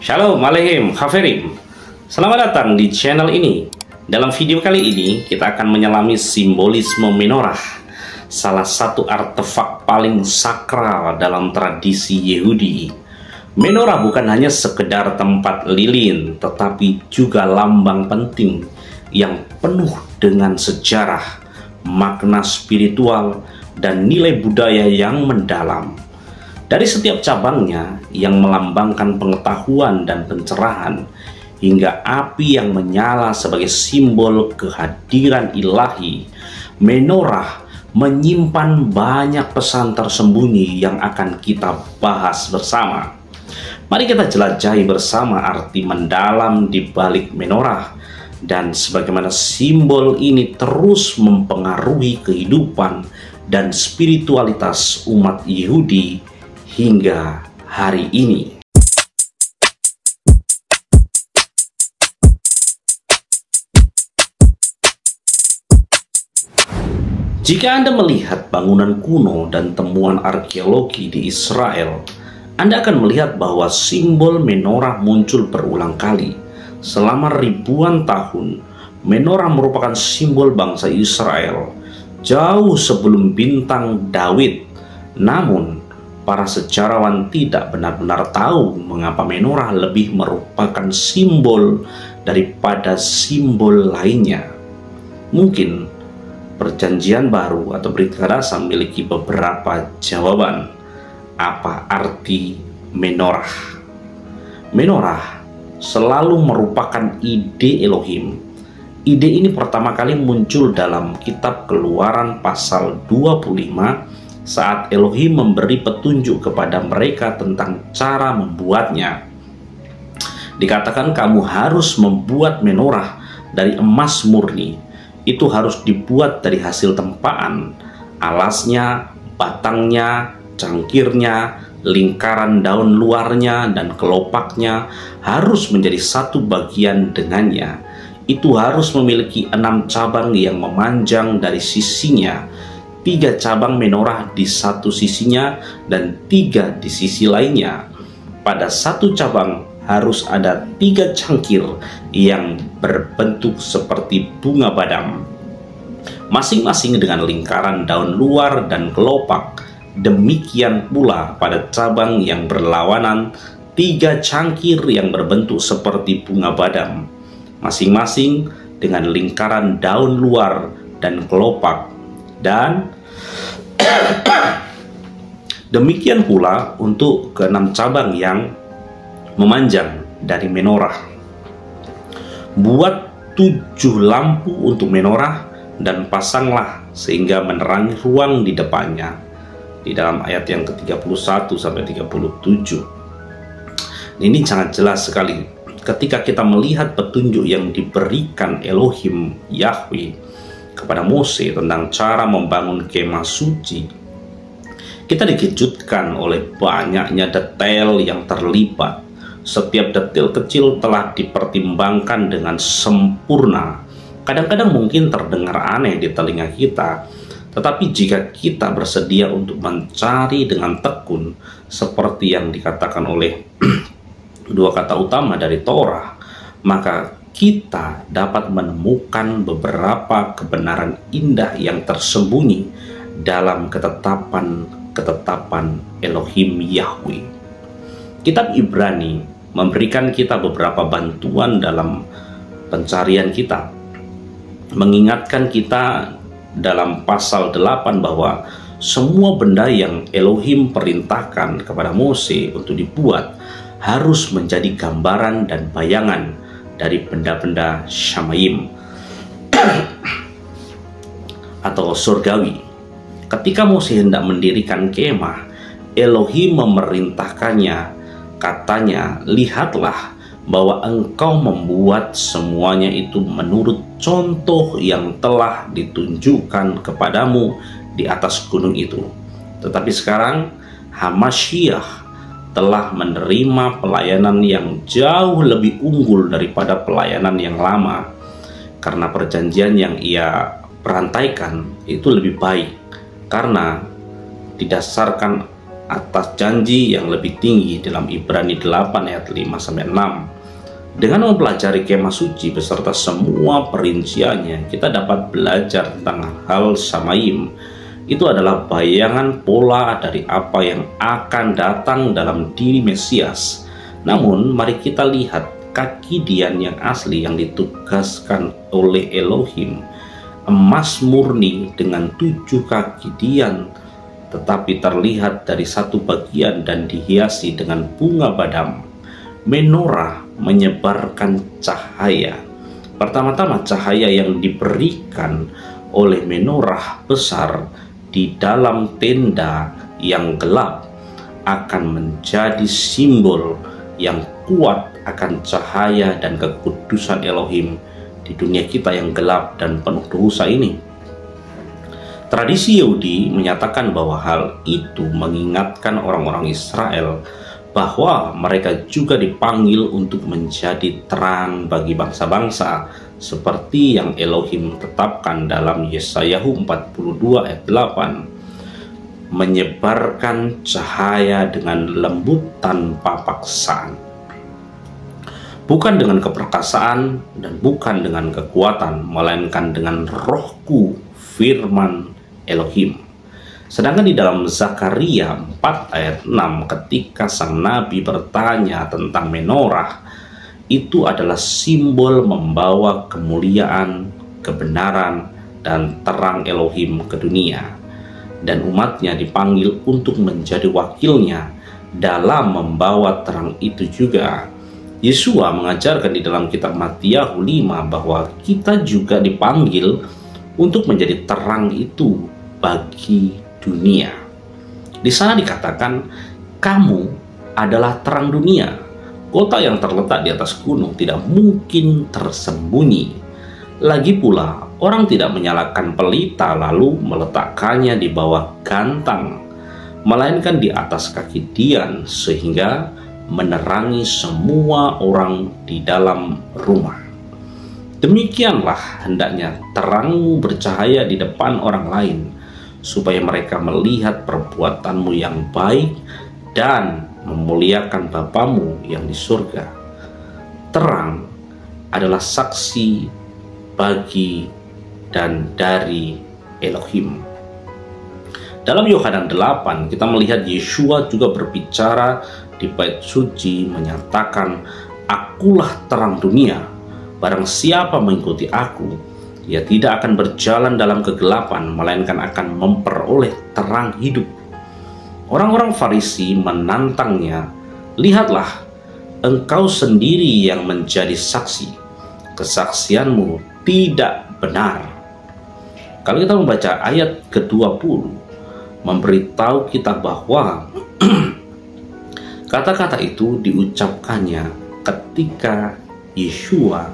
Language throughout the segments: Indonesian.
Shalom Aleichem Haverim. Selamat datang di channel ini. Dalam video kali ini kita akan menyelami simbolisme menorah, salah satu artefak paling sakral dalam tradisi Yahudi. Menorah bukan hanya sekedar tempat lilin, tetapi juga lambang penting yang penuh dengan sejarah, makna spiritual, dan nilai budaya yang mendalam. Dari setiap cabangnya yang melambangkan pengetahuan dan pencerahan, hingga api yang menyala sebagai simbol kehadiran ilahi, menorah menyimpan banyak pesan tersembunyi yang akan kita bahas bersama. Mari kita jelajahi bersama arti mendalam di balik menorah dan sebagaimana simbol ini terus mempengaruhi kehidupan dan spiritualitas umat Yahudi hingga hari ini. Jika Anda melihat bangunan kuno dan temuan arkeologi di Israel, Anda akan melihat bahwa simbol menorah muncul berulang kali. Selama ribuan tahun, menorah merupakan simbol bangsa Israel jauh sebelum bintang Daud. Namun, para sejarawan tidak benar-benar tahu mengapa menorah lebih merupakan simbol daripada simbol lainnya. Mungkin Perjanjian Baru atau Brit Hadasa memiliki beberapa jawaban. Apa arti menorah? Menorah selalu merupakan ide Elohim. Ide ini pertama kali muncul dalam kitab Keluaran pasal 25 saat Elohim memberi petunjuk kepada mereka tentang cara membuatnya. Dikatakan kamu harus membuat menorah dari emas murni. Itu harus dibuat dari hasil tempaan, alasnya, batangnya, cangkirnya, lingkaran daun luarnya, dan kelopaknya harus menjadi satu bagian dengannya. Itu harus memiliki 6 cabang yang memanjang dari sisinya, 3 cabang menorah di satu sisinya dan 3 di sisi lainnya. Pada satu cabang harus ada 3 cangkir yang berbentuk seperti bunga badam, masing-masing dengan lingkaran daun luar dan kelopak. Demikian pula pada cabang yang berlawanan, 3 cangkir yang berbentuk seperti bunga badam, masing-masing dengan lingkaran daun luar dan kelopak. Dan demikian pula untuk ke-6 cabang yang memanjang dari menorah. Buat 7 lampu untuk menorah dan pasanglah sehingga menerangi ruang di depannya. Di dalam ayat yang ke-31 sampai 37. Ini sangat jelas sekali ketika kita melihat petunjuk yang diberikan Elohim Yahweh kepada Mose tentang cara membangun kemah suci. Kita dikejutkan oleh banyaknya detail yang terlibat. Setiap detail kecil telah dipertimbangkan dengan sempurna. Kadang-kadang mungkin terdengar aneh di telinga kita, tetapi jika kita bersedia untuk mencari dengan tekun, seperti yang dikatakan oleh 2 kata utama dari Torah, maka kita dapat menemukan beberapa kebenaran indah yang tersembunyi dalam ketetapan Elohim Yahweh. Kitab Ibrani memberikan kita beberapa bantuan dalam pencarian kita, mengingatkan kita dalam pasal 8 bahwa semua benda yang Elohim perintahkan kepada Mose untuk dibuat harus menjadi gambaran dan bayangan dari benda-benda Shamayim atau surgawi. Ketika Mose hendak mendirikan kemah, Elohim memerintahkannya, katanya, lihatlah bahwa engkau membuat semuanya itu menurut contoh yang telah ditunjukkan kepadamu di atas gunung itu. Tetapi sekarang Hamashiach telah menerima pelayanan yang jauh lebih unggul daripada pelayanan yang lama, karena perjanjian yang ia perantaikan itu lebih baik, karena didasarkan atas janji yang lebih tinggi dalam Ibrani 8 ayat 5-6. Dengan mempelajari kemah suci beserta semua perinciannya, kita dapat belajar tentang hal Samaim. Itu adalah bayangan pola dari apa yang akan datang dalam diri Mesias. Namun mari kita lihat kaki Dian yang asli yang ditugaskan oleh Elohim. Emas murni dengan 7 kaki Dian, tetapi terlihat dari satu bagian dan dihiasi dengan bunga badam. Menorah menyebarkan cahaya. Pertama-tama cahaya yang diberikan oleh menorah besar di dalam tenda yang gelap akan menjadi simbol yang kuat akan cahaya dan kekudusan Elohim di dunia kita yang gelap dan penuh dosa ini. Tradisi Yahudi menyatakan bahwa hal itu mengingatkan orang-orang Israel bahwa mereka juga dipanggil untuk menjadi terang bagi bangsa-bangsa, seperti yang Elohim tetapkan dalam Yeshayahu 42 ayat 8, menyebarkan cahaya dengan lembut tanpa paksaan, bukan dengan keperkasaan dan bukan dengan kekuatan, melainkan dengan rohku, firman Elohim. Sedangkan di dalam Zakaria 4 ayat 6, ketika sang nabi bertanya tentang menorah, itu adalah simbol membawa kemuliaan, kebenaran, dan terang Elohim ke dunia. Dan umatnya dipanggil untuk menjadi wakilnya dalam membawa terang itu juga. Yesua mengajarkan di dalam kitab Matius 5 bahwa kita juga dipanggil untuk menjadi terang itu bagi dunia. Di sana dikatakan, kamu adalah terang dunia. Kota yang terletak di atas gunung tidak mungkin tersembunyi. Lagi pula, orang tidak menyalakan pelita lalu meletakkannya di bawah gantang, melainkan di atas kaki Dian, sehingga menerangi semua orang di dalam rumah. Demikianlah hendaknya terangmu bercahaya di depan orang lain, supaya mereka melihat perbuatanmu yang baik dan memuliakan Bapamu yang di surga. Terang adalah saksi bagi dan dari Elohim. Dalam Yohanan 8 kita melihat Yeshua juga berbicara di bait suci, menyatakan, akulah terang dunia, barang siapa mengikuti aku, ia tidak akan berjalan dalam kegelapan, melainkan akan memperoleh terang hidup. Orang-orang Farisi menantangnya, lihatlah, engkau sendiri yang menjadi saksi, kesaksianmu tidak benar. Kalau kita membaca ayat ke-20, memberitahu kita bahwa kata-kata itu diucapkannya ketika Yeshua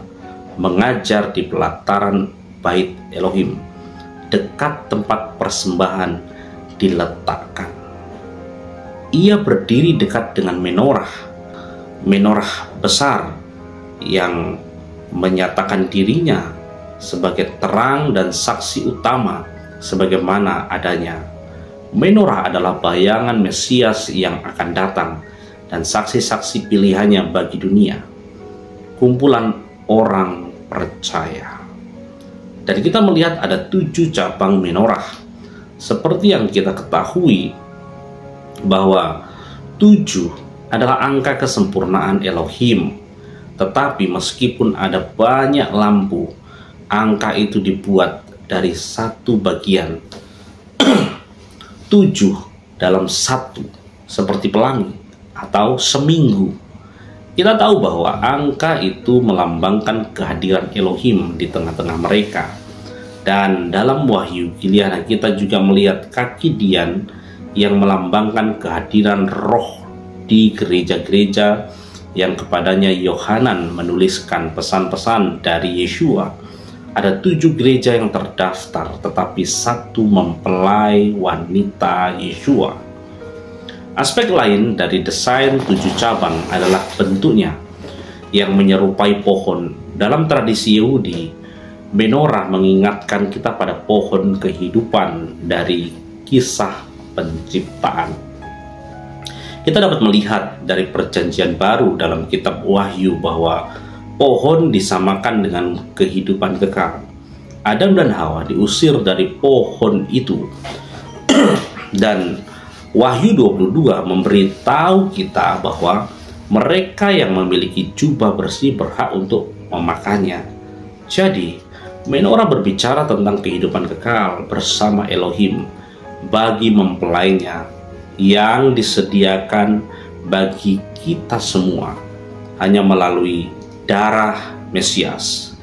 mengajar di pelataran bait Elohim, dekat tempat persembahan diletakkan. Ia berdiri dekat dengan menorah besar yang menyatakan dirinya sebagai terang dan saksi utama sebagaimana adanya. Menorah adalah bayangan Mesias yang akan datang dan saksi-saksi pilihannya bagi dunia, kumpulan orang percaya. Dan kita melihat ada 7 cabang menorah. Seperti yang kita ketahui bahwa 7 adalah angka kesempurnaan Elohim. Tetapi meskipun ada banyak lampu, angka itu dibuat dari satu bagian 7 dalam satu, seperti pelangi atau seminggu. Kita tahu bahwa angka itu melambangkan kehadiran Elohim di tengah-tengah mereka. Dan dalam Wahyu Giliana kita juga melihat kaki Dian yang melambangkan kehadiran roh di gereja-gereja yang kepadanya Yohanan menuliskan pesan-pesan dari Yeshua. Ada 7 gereja yang terdaftar, tetapi 1 mempelai wanita Yeshua. Aspek lain dari desain 7 cabang adalah bentuknya yang menyerupai pohon. Dalam tradisi Yahudi, menorah mengingatkan kita pada pohon kehidupan dari kisah penciptaan. Kita dapat melihat dari perjanjian baru dalam kitab Wahyu bahwa pohon disamakan dengan kehidupan kekal. Adam dan Hawa diusir dari pohon itu. Dan Wahyu 22 memberitahu kita bahwa mereka yang memiliki jubah bersih berhak untuk memakannya. Jadi, menorah berbicara tentang kehidupan kekal bersama Elohim bagi mempelainya yang disediakan bagi kita semua hanya melalui darah Mesias.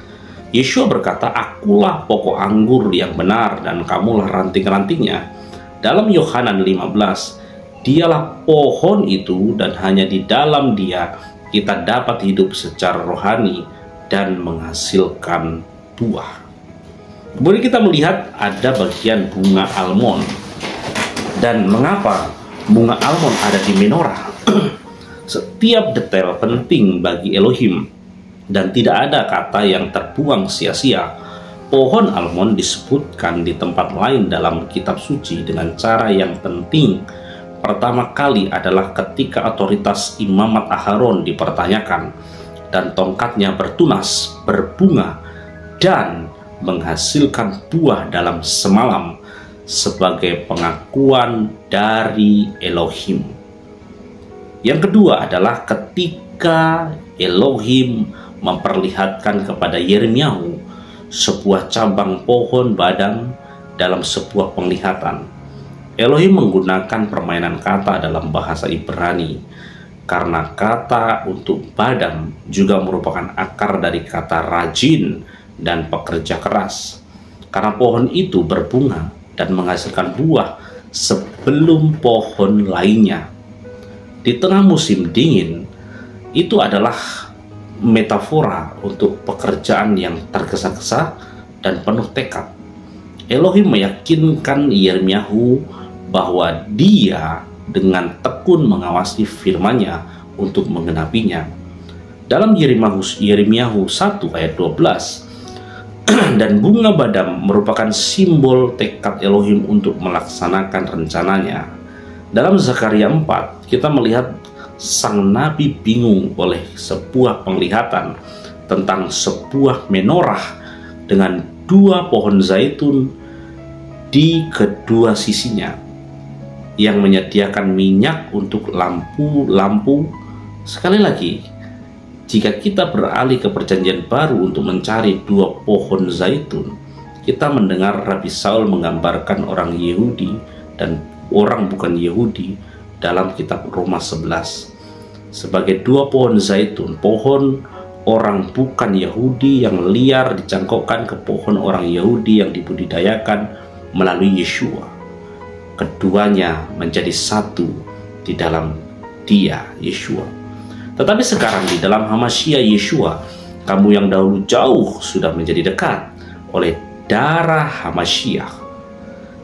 Yeshua berkata, "Akulah pokok anggur yang benar dan kamulah ranting-rantingnya." Dalam Yohanan 15, dialah pohon itu dan hanya di dalam dia kita dapat hidup secara rohani dan menghasilkan buah. Kemudian kita melihat ada bagian bunga almond. Dan mengapa bunga almond ada di menorah? Setiap detail penting bagi Elohim dan tidak ada kata yang terbuang sia-sia. Pohon almond disebutkan di tempat lain dalam kitab suci dengan cara yang penting. Pertama kali adalah ketika otoritas imamat Aharon dipertanyakan dan tongkatnya bertunas, berbunga, dan menghasilkan buah dalam semalam sebagai pengakuan dari Elohim. Yang kedua adalah ketika Elohim memperlihatkan kepada Yirmiyahu sebuah cabang pohon badam dalam sebuah penglihatan. Elohim menggunakan permainan kata dalam bahasa Ibrani karena kata untuk badam juga merupakan akar dari kata rajin dan pekerja keras. Karena pohon itu berbunga dan menghasilkan buah sebelum pohon lainnya. Di tengah musim dingin, itu adalah metafora untuk pekerjaan yang tergesa-gesa dan penuh tekad. Elohim meyakinkan Yirmiyahu bahwa dia dengan tekun mengawasi firman-Nya untuk menggenapinya. Dalam Yirmiyahu 1 ayat 12, dan bunga badam merupakan simbol tekad Elohim untuk melaksanakan rencananya. Dalam Zakaria 4, kita melihat sang nabi bingung oleh sebuah penglihatan tentang sebuah menorah dengan dua pohon zaitun di kedua sisinya yang menyediakan minyak untuk lampu-lampu. Sekali lagi, jika kita beralih ke perjanjian baru untuk mencari dua pohon zaitun, kita mendengar Rabi Saul menggambarkan orang Yahudi dan orang bukan Yahudi dalam kitab Roma 11 sebagai dua pohon zaitun. Pohon orang bukan Yahudi yang liar dicangkokkan ke pohon orang Yahudi yang dibudidayakan melalui Yeshua. Keduanya menjadi satu di dalam dia, Yeshua. Tetapi sekarang di dalam Hamashiach Yeshua, kamu yang dahulu jauh sudah menjadi dekat oleh darah Hamashiach.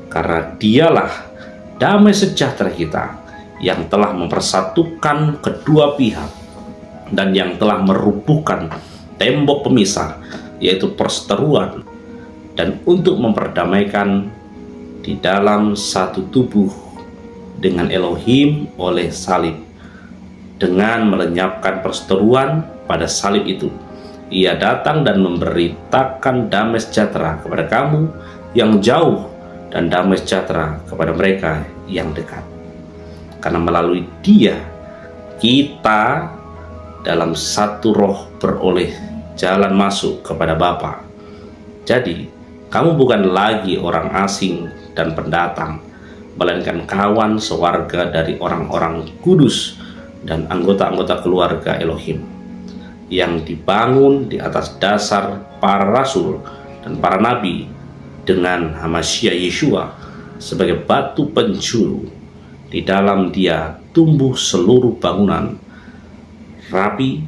Karena dialah damai sejahtera kita yang telah mempersatukan kedua pihak dan yang telah merubuhkan tembok pemisah, yaitu perseteruan, dan untuk memperdamaikan di dalam satu tubuh dengan Elohim oleh salib. Dengan melenyapkan perseteruan pada salib itu, Ia datang dan memberitakan damai sejahtera kepada kamu yang jauh dan damai sejahtera kepada mereka yang dekat. Karena melalui Dia, kita dalam satu roh beroleh jalan masuk kepada Bapa. Jadi, kamu bukan lagi orang asing dan pendatang, melainkan kawan sewarga dari orang-orang kudus dan anggota-anggota keluarga Elohim yang dibangun di atas dasar para rasul dan para nabi dengan Hamashiach Yeshua sebagai batu penjuru. Di dalam Dia tumbuh seluruh bangunan rapi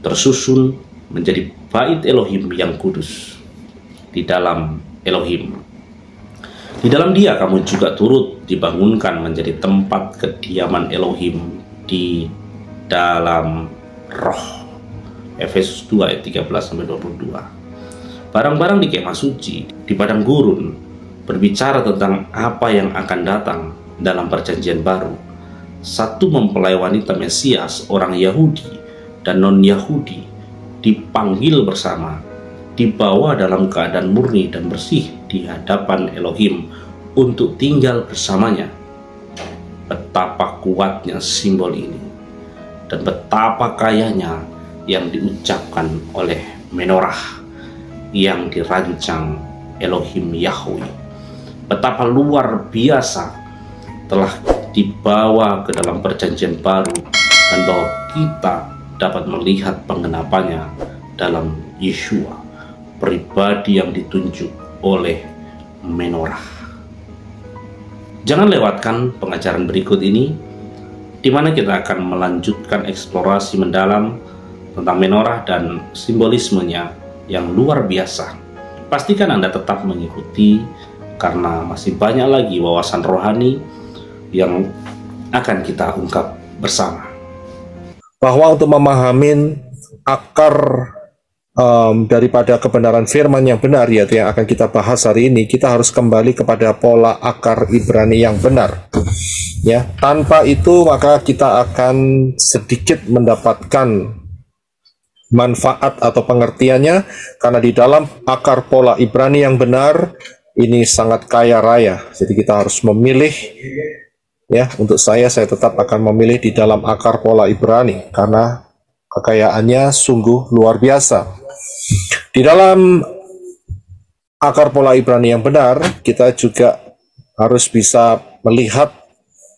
tersusun menjadi bait Elohim yang kudus. Di dalam Elohim, di dalam Dia kamu juga turut dibangunkan menjadi tempat kediaman Elohim di dalam roh. Efesus 2 ayat 13-22. Barang-barang di kemah suci di padang gurun berbicara tentang apa yang akan datang dalam perjanjian baru. satu mempelai wanita Mesias, orang Yahudi dan non-Yahudi, dipanggil bersama, dibawa dalam keadaan murni dan bersih di hadapan Elohim untuk tinggal bersamanya. Betapa kuatnya simbol ini, dan betapa kayanya yang diucapkan oleh menorah yang dirancang Elohim Yahweh. Betapa luar biasa telah dibawa ke dalam perjanjian baru, dan bahwa kita dapat melihat pengenapannya dalam Yeshua, pribadi yang ditunjuk oleh menorah. Jangan lewatkan pengajaran berikut ini, di mana kita akan melanjutkan eksplorasi mendalam tentang menorah dan simbolismenya yang luar biasa. Pastikan Anda tetap mengikuti, karena masih banyak lagi wawasan rohani yang akan kita ungkap bersama. Bahwa untuk memahami akar daripada kebenaran firman yang benar, yaitu yang akan kita bahas hari ini, kita harus kembali kepada pola akar Ibrani yang benar. Ya, tanpa itu maka kita akan sedikit mendapatkan manfaat atau pengertiannya, karena di dalam akar pola Ibrani yang benar ini sangat kaya raya. Jadi kita harus memilih. Ya, untuk saya tetap akan memilih di dalam akar pola Ibrani, karena kekayaannya sungguh luar biasa. Di dalam akar pola Ibrani yang benar, kita juga harus bisa melihat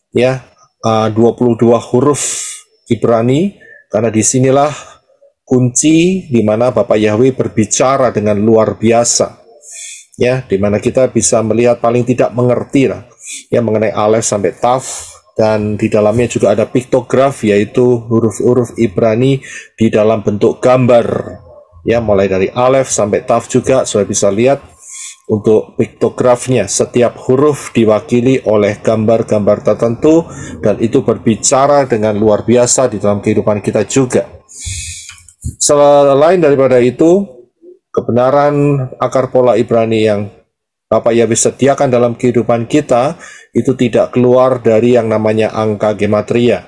ya 22 huruf Ibrani, karena disinilah kunci di mana Bapak Yahweh berbicara dengan luar biasa. Ya, di mana kita bisa melihat paling tidak mengerti lah ya mengenai Alef sampai Taf, dan di dalamnya juga ada piktograf, yaitu huruf-huruf Ibrani di dalam bentuk gambar. Ya, mulai dari Alef sampai Taf juga sudah bisa lihat untuk piktografnya. Setiap huruf diwakili oleh gambar-gambar tertentu, dan itu berbicara dengan luar biasa di dalam kehidupan kita juga. Selain daripada itu, kebenaran akar pola Ibrani yang Bapak Yahweh sediakan dalam kehidupan kita itu tidak keluar dari yang namanya angka gematria.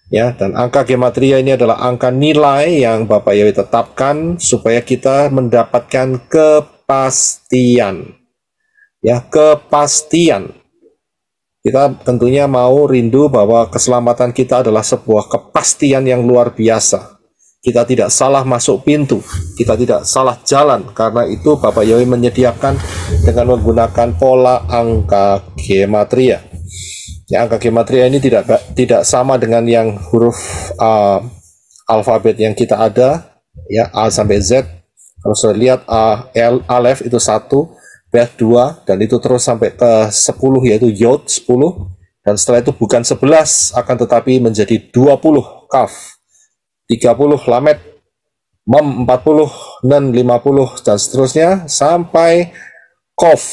Ya, dan angka gematria ini adalah angka nilai yang Bapak Yahweh tetapkan supaya kita mendapatkan kepastian. Ya, kepastian. Kita tentunya mau rindu bahwa keselamatan kita adalah sebuah kepastian yang luar biasa. Kita tidak salah masuk pintu, kita tidak salah jalan. Karena itu Bapak Yahweh menyediakan dengan menggunakan pola angka gematria. Ya, angka gematria ini tidak sama dengan yang huruf alfabet yang kita ada, ya, A sampai Z. Kalau sudah lihat Alef itu 1, Bet 2, dan itu terus sampai ke 10, yaitu Yod 10, dan setelah itu bukan 11, akan tetapi menjadi 20 Kaf, 30 Lamet, Mem 40, Nen 50, dan seterusnya sampai Kof,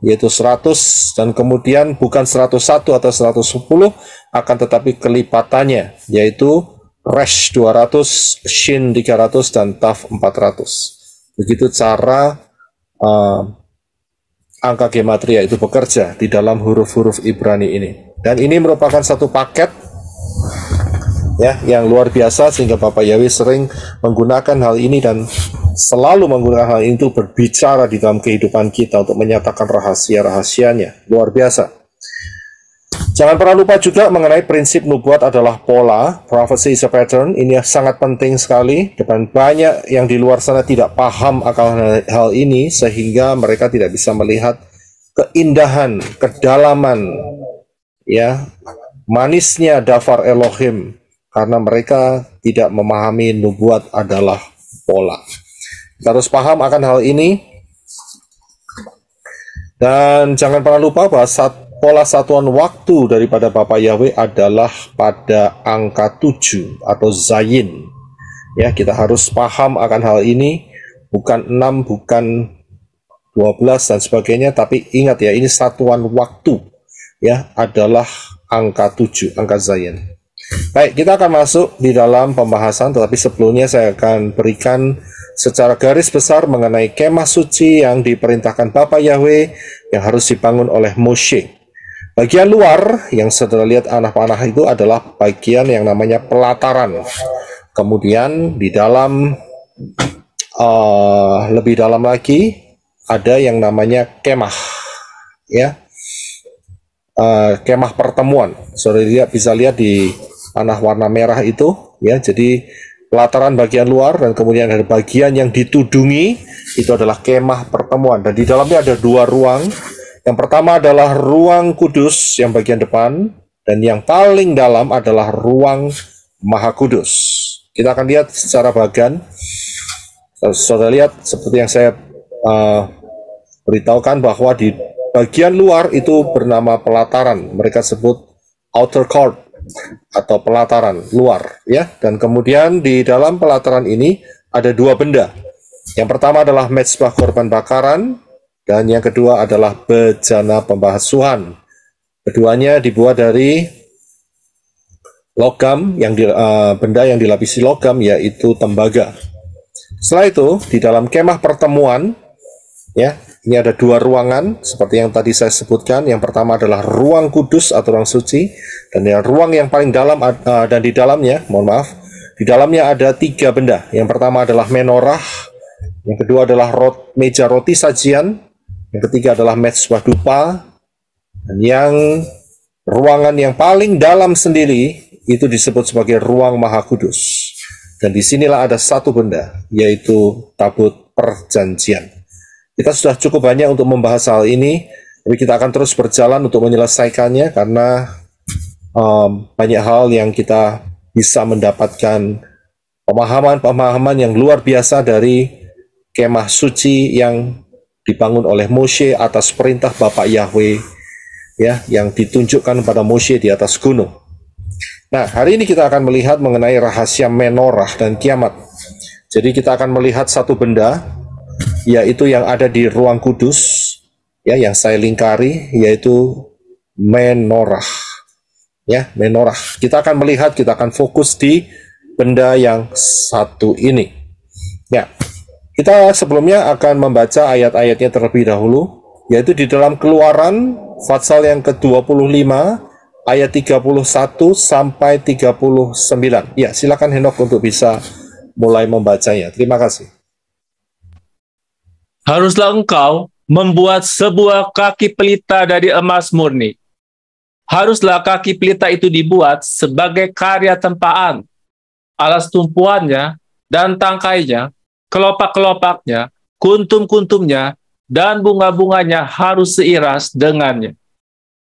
yaitu 100, dan kemudian bukan 101 atau 110, akan tetapi kelipatannya, yaitu Resh 200, Shin 300, dan Taf 400. Begitu cara angka gematria itu bekerja di dalam huruf-huruf Ibrani ini. Dan ini merupakan satu paket ya yang luar biasa, sehingga Bapak Yahweh sering menggunakan hal ini dan selalu menggunakan hal ini untuk berbicara di dalam kehidupan kita untuk menyatakan rahasia-rahasianya. Luar biasa. Jangan pernah lupa juga mengenai prinsip nubuat adalah pola, prophecy is a pattern. Ini sangat penting sekali, dan banyak yang di luar sana tidak paham akan hal ini, sehingga mereka tidak bisa melihat keindahan, kedalaman, ya, manisnya dafar Elohim, karena mereka tidak memahami nubuat adalah pola. Kita harus paham akan hal ini. Dan jangan pernah lupa bahwa pola satuan waktu daripada Bapak Yahweh adalah pada angka 7 atau Zayin. Ya, kita harus paham akan hal ini. Bukan 6, bukan 12 dan sebagainya, tapi ingat ya, ini satuan waktu ya adalah angka 7, angka Zayin. Baik, kita akan masuk di dalam pembahasan, tetapi sebelumnya saya akan berikan secara garis besar mengenai kemah suci yang diperintahkan Bapak Yahweh yang harus dibangun oleh Moshe. Bagian luar yang saudara lihat panah-panah itu adalah bagian yang namanya pelataran. Kemudian di dalam lebih dalam lagi ada yang namanya kemah, ya, kemah pertemuan. Saudara bisa lihat di panah warna merah itu, ya. Jadi pelataran bagian luar dan kemudian ada bagian yang ditudungi, itu adalah kemah pertemuan. Dan di dalamnya ada dua ruang. Yang pertama adalah ruang kudus yang bagian depan, dan yang paling dalam adalah ruang maha kudus. Kita akan lihat secara bagian. Saudara lihat seperti yang saya beritahukan bahwa di bagian luar itu bernama pelataran. Mereka sebut outer court atau pelataran luar, ya. Dan kemudian di dalam pelataran ini ada dua benda. Yang pertama adalah mezbah korban bakaran, dan yang kedua adalah bejana pembasuhan. Keduanya dibuat dari logam, benda yang dilapisi logam, yaitu tembaga. Setelah itu, di dalam kemah pertemuan, ya, ini ada dua ruangan seperti yang tadi saya sebutkan. Yang pertama adalah ruang kudus atau ruang suci, dan ruang yang paling dalam dan di dalamnya, di dalamnya ada tiga benda. Yang pertama adalah menorah, yang kedua adalah meja roti sajian, yang ketiga adalah mezbah dupa, dan yang ruangan yang paling dalam sendiri itu disebut sebagai ruang maha kudus. Dan disinilah ada satu benda, yaitu tabut perjanjian. Kita sudah cukup banyak untuk membahas hal ini, tapi kita akan terus berjalan untuk menyelesaikannya, karena banyak hal yang kita bisa mendapatkan pemahaman-pemahaman yang luar biasa dari kemah suci yang dibangun oleh Moshe atas perintah Bapak Yahweh, ya, yang ditunjukkan pada Moshe di atas gunung. Nah, hari ini kita akan melihat mengenai rahasia menorah dan kiamat. Jadi kita akan melihat satu benda, yaitu yang ada di ruang kudus, ya, yang saya lingkari, yaitu menorah, ya, menorah. Kita akan melihat, kita akan fokus di benda yang satu ini, ya. Kita sebelumnya akan membaca ayat-ayatnya terlebih dahulu, yaitu di dalam Keluaran pasal yang ke-25 ayat 31 sampai 39. Ya, silakan Henok untuk bisa mulai membacanya. Terima kasih. Haruslah engkau membuat sebuah kaki pelita dari emas murni. Haruslah kaki pelita itu dibuat sebagai karya tempaan. Alas tumpuannya dan tangkainya, kelopak-kelopaknya, kuntum-kuntumnya, dan bunga-bunganya harus seiras dengannya.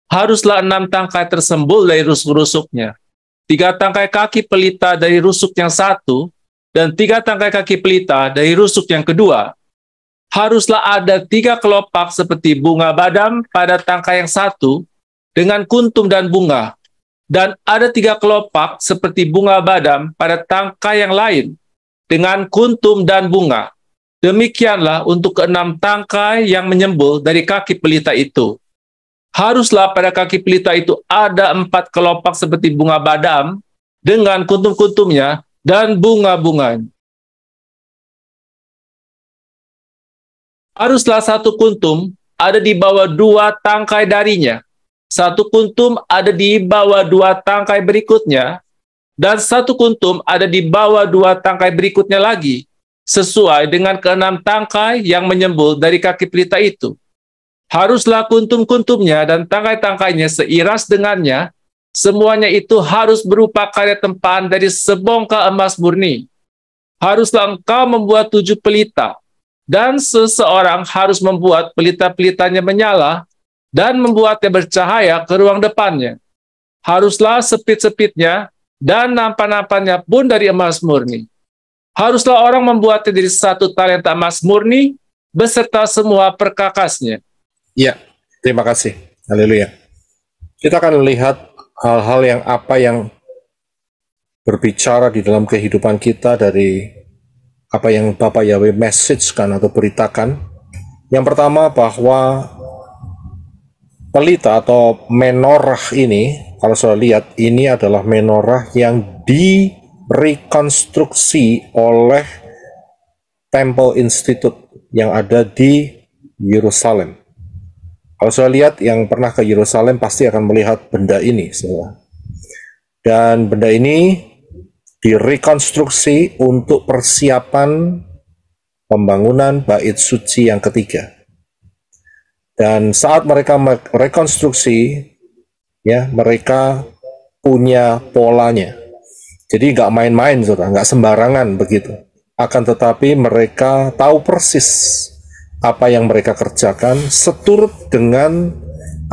Haruslah 6 tangkai tersembul dari rusuk-rusuknya, 3 tangkai kaki pelita dari rusuk yang satu, dan 3 tangkai kaki pelita dari rusuk yang kedua. Haruslah ada 3 kelopak seperti bunga badam pada tangkai yang satu, dengan kuntum dan bunga, dan ada 3 kelopak seperti bunga badam pada tangkai yang lain, dengan kuntum dan bunga. Demikianlah untuk ke-6 tangkai yang menyembul dari kaki pelita itu. Haruslah pada kaki pelita itu ada 4 kelopak seperti bunga badam dengan kuntum-kuntumnya dan bunga-bunganya. Haruslah 1 kuntum ada di bawah 2 tangkai darinya. 1 kuntum ada di bawah 2 tangkai berikutnya, dan 1 kuntum ada di bawah 2 tangkai berikutnya lagi, sesuai dengan ke-6 tangkai yang menyembul dari kaki pelita itu. Haruslah kuntum-kuntumnya dan tangkai-tangkainya seiras dengannya, semuanya itu harus berupa karya tempaan dari sebongkah emas murni. Haruslah engkau membuat 7 pelita, dan seseorang harus membuat pelita-pelitanya menyala, dan membuatnya bercahaya ke ruang depannya. Haruslah sepit-sepitnya dan nampan-nampannya pun dari emas murni. Haruslah orang membuatnya dari 1 talenta emas murni, beserta semua perkakasnya. Ya, terima kasih. Haleluya. Kita akan melihat hal-hal yang berbicara di dalam kehidupan kita dari apa yang Bapak Yahweh message-kan atau beritakan. Yang pertama, bahwa pelita atau menorah ini, kalau saya lihat, ini adalah menorah yang direkonstruksi oleh Temple Institute yang ada di Yerusalem. Kalau saya lihat yang pernah ke Yerusalem pasti akan melihat benda ini, saudara. Dan benda ini direkonstruksi untuk persiapan pembangunan bait suci yang ketiga. Dan saat mereka rekonstruksi, ya, mereka punya polanya. Jadi nggak main-main, saudara, nggak sembarangan begitu. Akan tetapi mereka tahu persis apa yang mereka kerjakan seturut dengan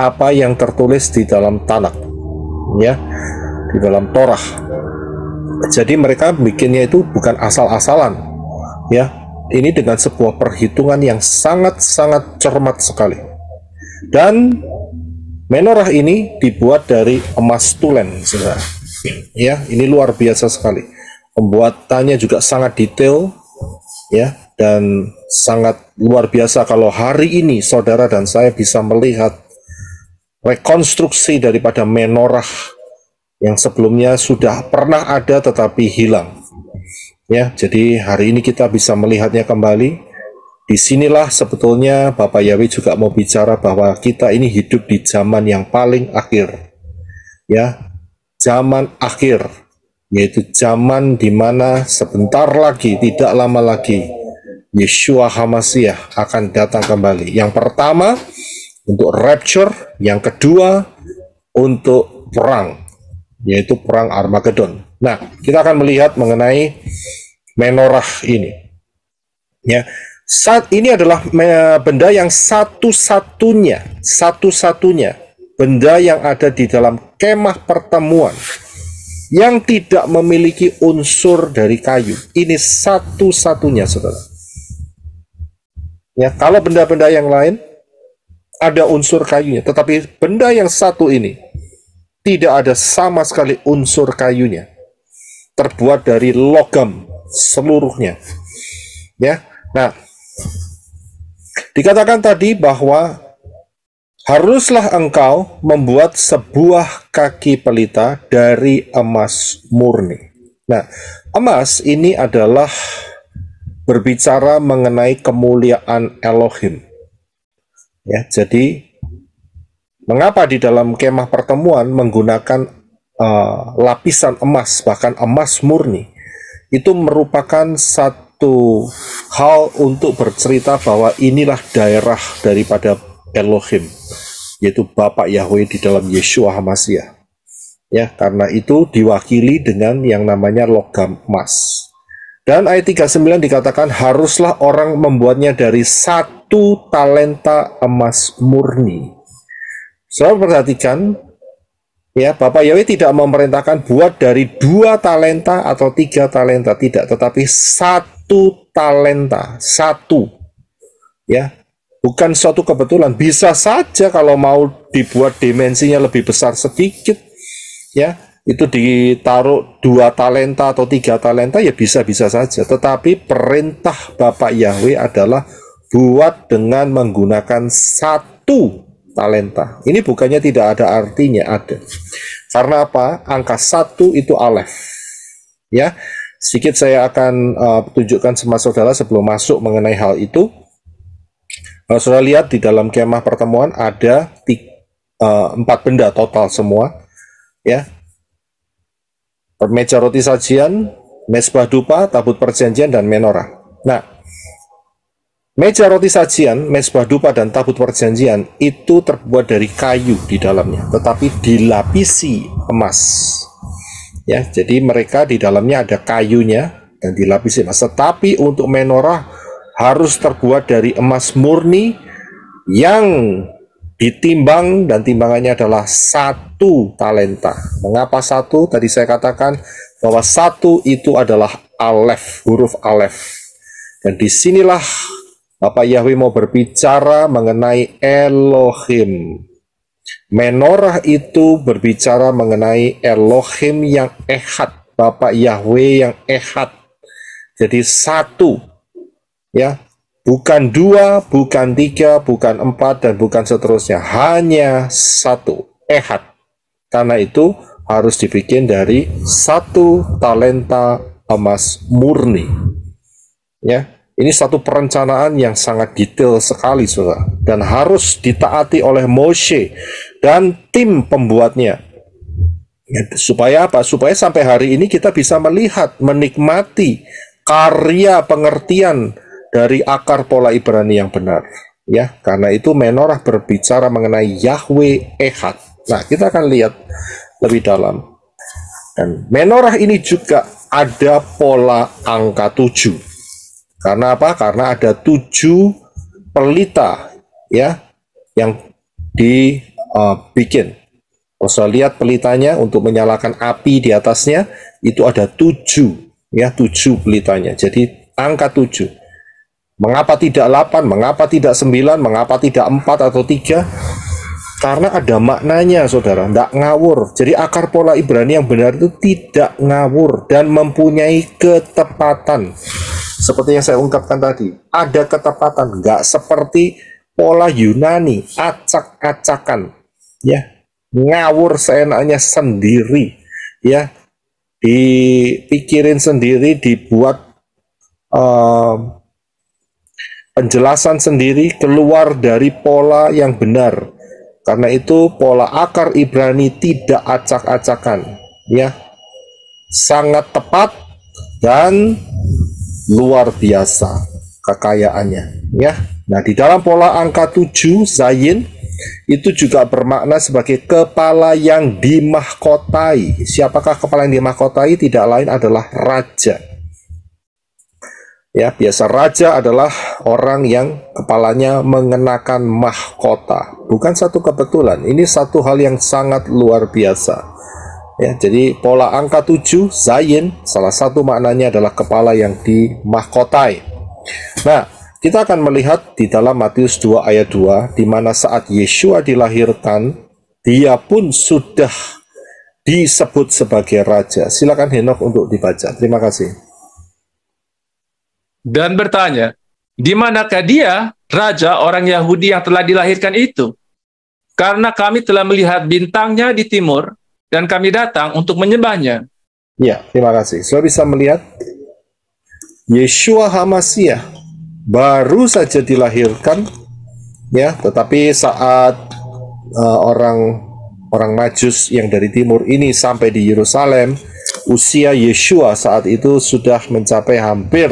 apa yang tertulis di dalam Tanakh, ya, di dalam Torah. Jadi mereka bikinnya itu bukan asal-asalan, ya. Ini dengan sebuah perhitungan yang sangat-sangat cermat sekali. Dan menorah ini dibuat dari emas tulen, saudara. Ya, ini luar biasa sekali. Pembuatannya juga sangat detail, ya, dan sangat luar biasa kalau hari ini saudara dan saya bisa melihat rekonstruksi daripada menorah yang sebelumnya sudah pernah ada tetapi hilang. Ya, jadi hari ini kita bisa melihatnya kembali. Disinilah sebetulnya Bapak Yahweh juga mau bicara bahwa kita ini hidup di zaman yang paling akhir. Ya, zaman akhir, yaitu zaman di mana sebentar lagi, tidak lama lagi, Yeshua HaMashiach akan datang kembali. Yang pertama untuk rapture, yang kedua untuk perang, yaitu perang Armageddon. Nah, kita akan melihat mengenai menorah ini. Ya, saat ini adalah benda yang satu-satunya benda yang ada di dalam kemah pertemuan yang tidak memiliki unsur dari kayu. Ini satu-satunya, saudara. Ya, kalau benda-benda yang lain ada unsur kayunya, tetapi benda yang satu ini tidak ada sama sekali unsur kayunya. Terbuat dari logam seluruhnya. Ya. Nah, dikatakan tadi bahwa haruslah engkau membuat sebuah kaki pelita dari emas murni. Nah, emas ini adalah berbicara mengenai kemuliaan Elohim. Ya, jadi mengapa di dalam kemah pertemuan menggunakan lapisan emas, bahkan emas murni? Itu merupakan satu hal untuk bercerita bahwa inilah daerah daripada Elohim, yaitu Bapak Yahweh di dalam Yeshua HaMashiach. Ya, karena itu diwakili dengan yang namanya logam emas. Dan ayat 39 dikatakan haruslah orang membuatnya dari 1 talenta emas murni. Saudara perhatikan, ya, Bapak Yahweh tidak memerintahkan buat dari 2 talenta atau 3 talenta, tidak, tetapi 1 talenta, 1. Ya, bukan suatu kebetulan. Bisa saja kalau mau dibuat dimensinya lebih besar sedikit, ya, itu ditaruh 2 talenta atau 3 talenta, ya bisa-bisa saja. Tetapi perintah Bapak Yahweh adalah buat dengan menggunakan 1 talenta. Ini bukannya tidak ada artinya, ada. Karena apa? Angka 1 itu alef. Ya, sedikit saya akan tunjukkan sama saudara sebelum masuk mengenai hal itu. Saudara lihat di dalam kemah pertemuan ada 4 benda total semua. Ya, meja roti sajian, mezbah dupa, tabut perjanjian, dan menorah. Nah, meja roti sajian, mezbah dupa, dan tabut perjanjian itu terbuat dari kayu di dalamnya, tetapi dilapisi emas. Ya, jadi mereka di dalamnya ada kayunya dan dilapisi emas. Tetapi untuk menorah harus terbuat dari emas murni yang ditimbang, dan timbangannya adalah 1 talenta. Mengapa 1? Tadi saya katakan bahwa 1 itu adalah alef, huruf alef. Dan disinilah Bapak Yahweh mau berbicara mengenai Elohim. Menorah itu berbicara mengenai Elohim yang ehad, Bapak Yahweh yang ehad. Jadi 1, ya, bukan 2, bukan 3, bukan 4, dan bukan seterusnya. Hanya 1, ehad. Karena itu harus dibikin dari 1 talenta emas murni. Ya, Ini satu perencanaan yang sangat detail sekali, saudara, dan harus ditaati oleh Moshe dan tim pembuatnya. Supaya apa? Supaya sampai hari ini kita bisa melihat, menikmati karya pengertian dari akar pola Ibrani yang benar. Ya, karena itu menorah berbicara mengenai Yahweh Ehad. Nah, kita akan lihat lebih dalam. Dan menorah ini juga ada pola angka 7. Karena apa? Karena ada 7 pelita ya yang dibikin. Kalau saya lihat pelitanya untuk menyalakan api di atasnya itu ada 7 ya, 7 pelitanya. Jadi angka 7. Mengapa tidak 8? Mengapa tidak 9? Mengapa tidak 4 atau 3? Karena ada maknanya, saudara, tidak ngawur. Jadi akar pola Ibrani yang benar itu tidak ngawur dan mempunyai ketepatan. Seperti yang saya ungkapkan tadi, ada ketepatan, nggak seperti pola Yunani, acak-acakan, ya, ngawur seenaknya sendiri, ya, dipikirin sendiri, dibuat penjelasan sendiri, keluar dari pola yang benar. Karena itu pola akar Ibrani tidak acak-acakan, ya, sangat tepat dan luar biasa kekayaannya, ya. Nah, di dalam pola angka 7 Zayin itu juga bermakna sebagai kepala yang dimahkotai. Siapakah kepala yang dimahkotai? Tidak lain adalah raja. Ya, biasa raja adalah orang yang kepalanya mengenakan mahkota. Bukan satu kebetulan, ini satu hal yang sangat luar biasa. Ya, jadi pola angka 7 Zayin, salah satu maknanya adalah kepala yang dimahkotai. Nah, kita akan melihat di dalam Matius 2 ayat 2, di mana saat Yeshua dilahirkan, dia pun sudah disebut sebagai raja. Silakan Henok untuk dibaca. Terima kasih. Dan bertanya, di manakah dia, raja orang Yahudi yang telah dilahirkan itu? Karena kami telah melihat bintangnya di timur, dan kami datang untuk menyembahnya. Ya, terima kasih. Sudah bisa melihat Yeshua HaMasiah baru saja dilahirkan, ya, tetapi saat orang Majus yang dari timur ini sampai di Yerusalem, usia Yeshua saat itu sudah mencapai hampir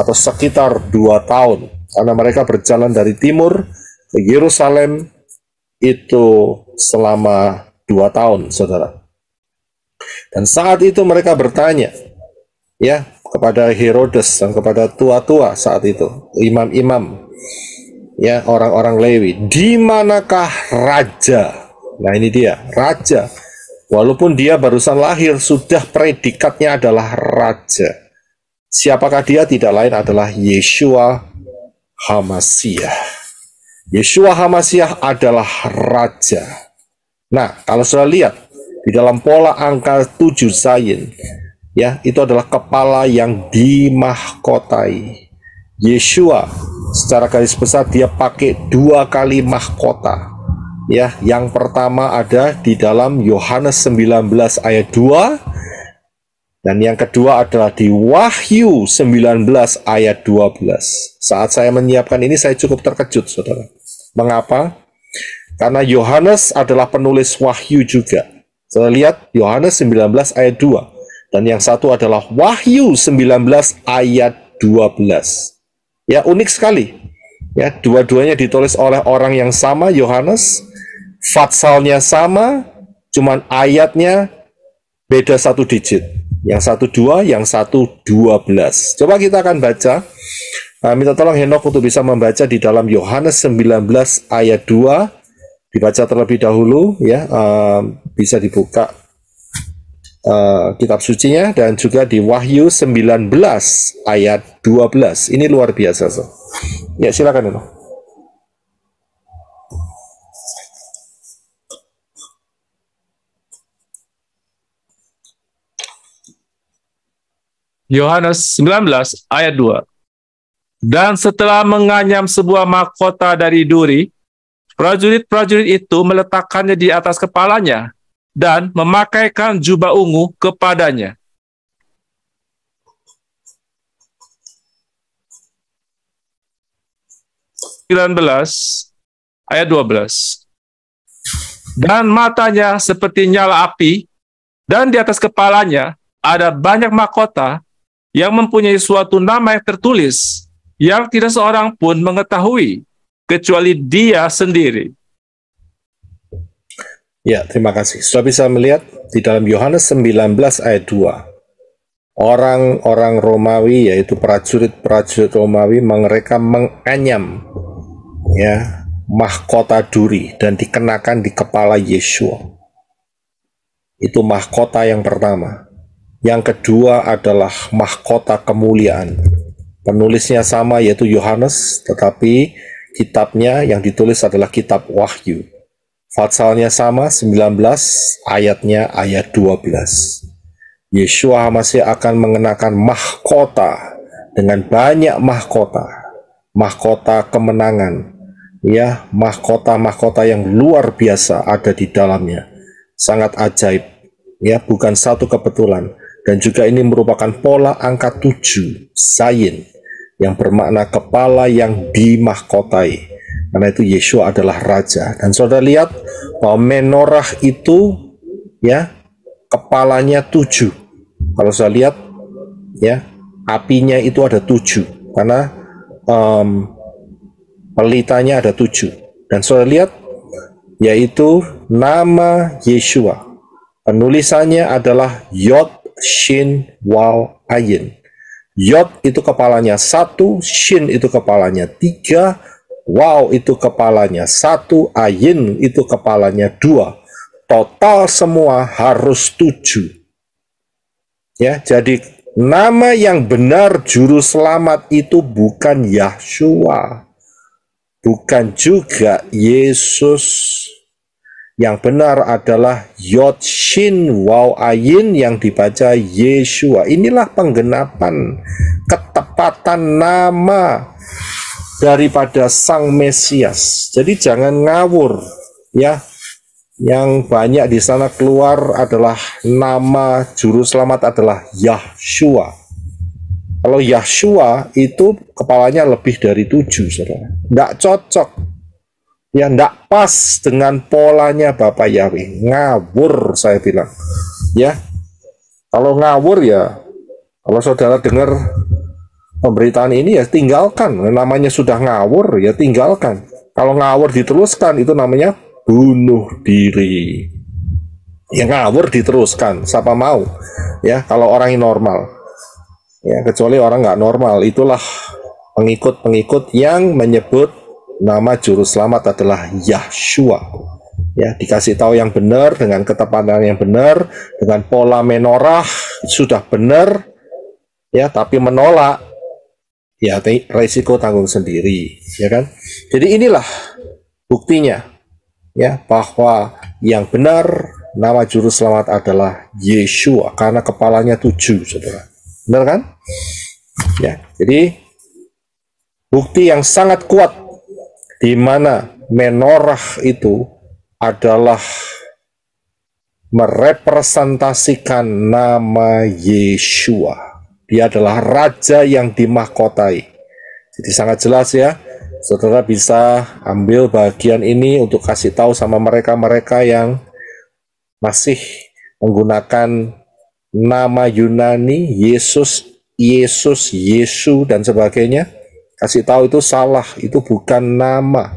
atau sekitar 2 tahun, karena mereka berjalan dari timur ke Yerusalem itu selama 2 tahun, saudara. Dan saat itu mereka bertanya, ya, kepada Herodes dan kepada tua-tua saat itu, imam-imam, ya, orang-orang Lewi, di manakah raja? Nah, ini dia, raja. Walaupun dia barusan lahir, sudah predikatnya adalah raja. Siapakah dia? Tidak lain adalah Yeshua HaMasiah. Yeshua HaMasiah adalah raja. Nah, kalau sudah lihat di dalam pola angka 7 Zayin, ya, itu adalah kepala yang dimahkotai. Yeshua secara garis besar dia pakai 2 kali mahkota. Ya, yang pertama ada di dalam Yohanes 19 ayat 2. Dan yang kedua adalah di Wahyu 19 ayat 12. Saat saya menyiapkan ini saya cukup terkejut, saudara. Mengapa? Karena Yohanes adalah penulis Wahyu juga. Saya lihat Yohanes 19 ayat 2. Dan yang satu adalah Wahyu 19 ayat 12. Ya, unik sekali. Ya, dua-duanya ditulis oleh orang yang sama, Yohanes. Fatsalnya sama, cuman ayatnya beda 1 digit. Yang satu 2, yang satu 12. Coba kita akan baca. Minta tolong Henok untuk bisa membaca di dalam Yohanes 19 ayat 2. Dibaca terlebih dahulu, ya. Bisa dibuka kitab sucinya, dan juga di Wahyu 19 ayat 12. Ini luar biasa, so. Ya, silakan Henok. Yohanes 19 ayat 2. Dan setelah menganyam sebuah mahkota dari duri, prajurit-prajurit itu meletakkannya di atas kepalanya dan memakaikan jubah ungu kepadanya. ayat 12. Dan matanya seperti nyala api, dan di atas kepalanya ada banyak mahkota yang mempunyai suatu nama yang tertulis, yang tidak seorang pun mengetahui, kecuali dia sendiri. Ya, terima kasih. Sudah bisa melihat di dalam Yohanes 19 ayat 2. Orang-orang Romawi, yaitu prajurit-prajurit Romawi, mereka menganyam ya mahkota duri dan dikenakan di kepala Yeshua. Itu mahkota yang pertama. Yang kedua adalah mahkota kemuliaan. Penulisnya sama, yaitu Yohanes, tetapi kitabnya yang ditulis adalah kitab Wahyu. Fatsalnya sama, 19, ayatnya ayat 12. Yeshua masih akan mengenakan mahkota dengan banyak mahkota. Mahkota kemenangan. Ya, mahkota-mahkota yang luar biasa ada di dalamnya. Sangat ajaib. Ya, bukan satu kebetulan. Dan juga ini merupakan pola angka 7, Zayin, yang bermakna kepala yang dimahkotai. Karena itu Yeshua adalah raja. Dan saudara lihat bahwa menorah itu ya kepalanya 7. Kalau saya lihat ya apinya itu ada 7 karena pelitanya ada 7. Dan saudara lihat yaitu nama Yeshua. Penulisannya adalah Yod Shin Waw Ayin. Yod itu kepalanya 1, Shin itu kepalanya 3, Waw itu kepalanya 1, Ayin itu kepalanya 2. Total semua harus 7. Ya, jadi nama yang benar juru selamat itu bukan Yahshua, bukan juga Yesus. Yang benar adalah Yod Shin Waw Ayin yang dibaca Yeshua. Inilah penggenapan ketepatan nama daripada Sang Mesias. Jadi jangan ngawur ya. Yang banyak di sana keluar adalah nama juru selamat adalah Yahshua. Kalau Yahshua itu kepalanya lebih dari 7, saudara. Tidak cocok. Ya, tidak pas dengan polanya Bapak Yahweh. Ngawur saya bilang. Ya, kalau ngawur ya, kalau saudara dengar pemberitaan ini ya tinggalkan. Namanya sudah ngawur ya tinggalkan. Kalau ngawur diteruskan itu namanya bunuh diri. Ya ngawur diteruskan, siapa mau? Ya kalau orang yang normal. Ya kecuali orang nggak normal, itulah pengikut-pengikut yang menyebut nama juru selamat adalah Yahshua. Ya dikasih tahu yang benar dengan ketepatan yang benar dengan pola menorah sudah benar. Ya tapi menolak ya resiko tanggung sendiri, ya kan? Jadi inilah buktinya ya bahwa yang benar nama juru selamat adalah Yeshua karena kepalanya 7, saudara. Benar kan? Ya, jadi bukti yang sangat kuat di mana menorah itu adalah merepresentasikan nama Yeshua. Dia adalah raja yang dimahkotai. Jadi sangat jelas ya. Saudara bisa ambil bagian ini untuk kasih tahu sama mereka-mereka yang masih menggunakan nama Yunani, Yesus, Yesu, dan sebagainya. Kasih tahu itu salah, itu bukan nama.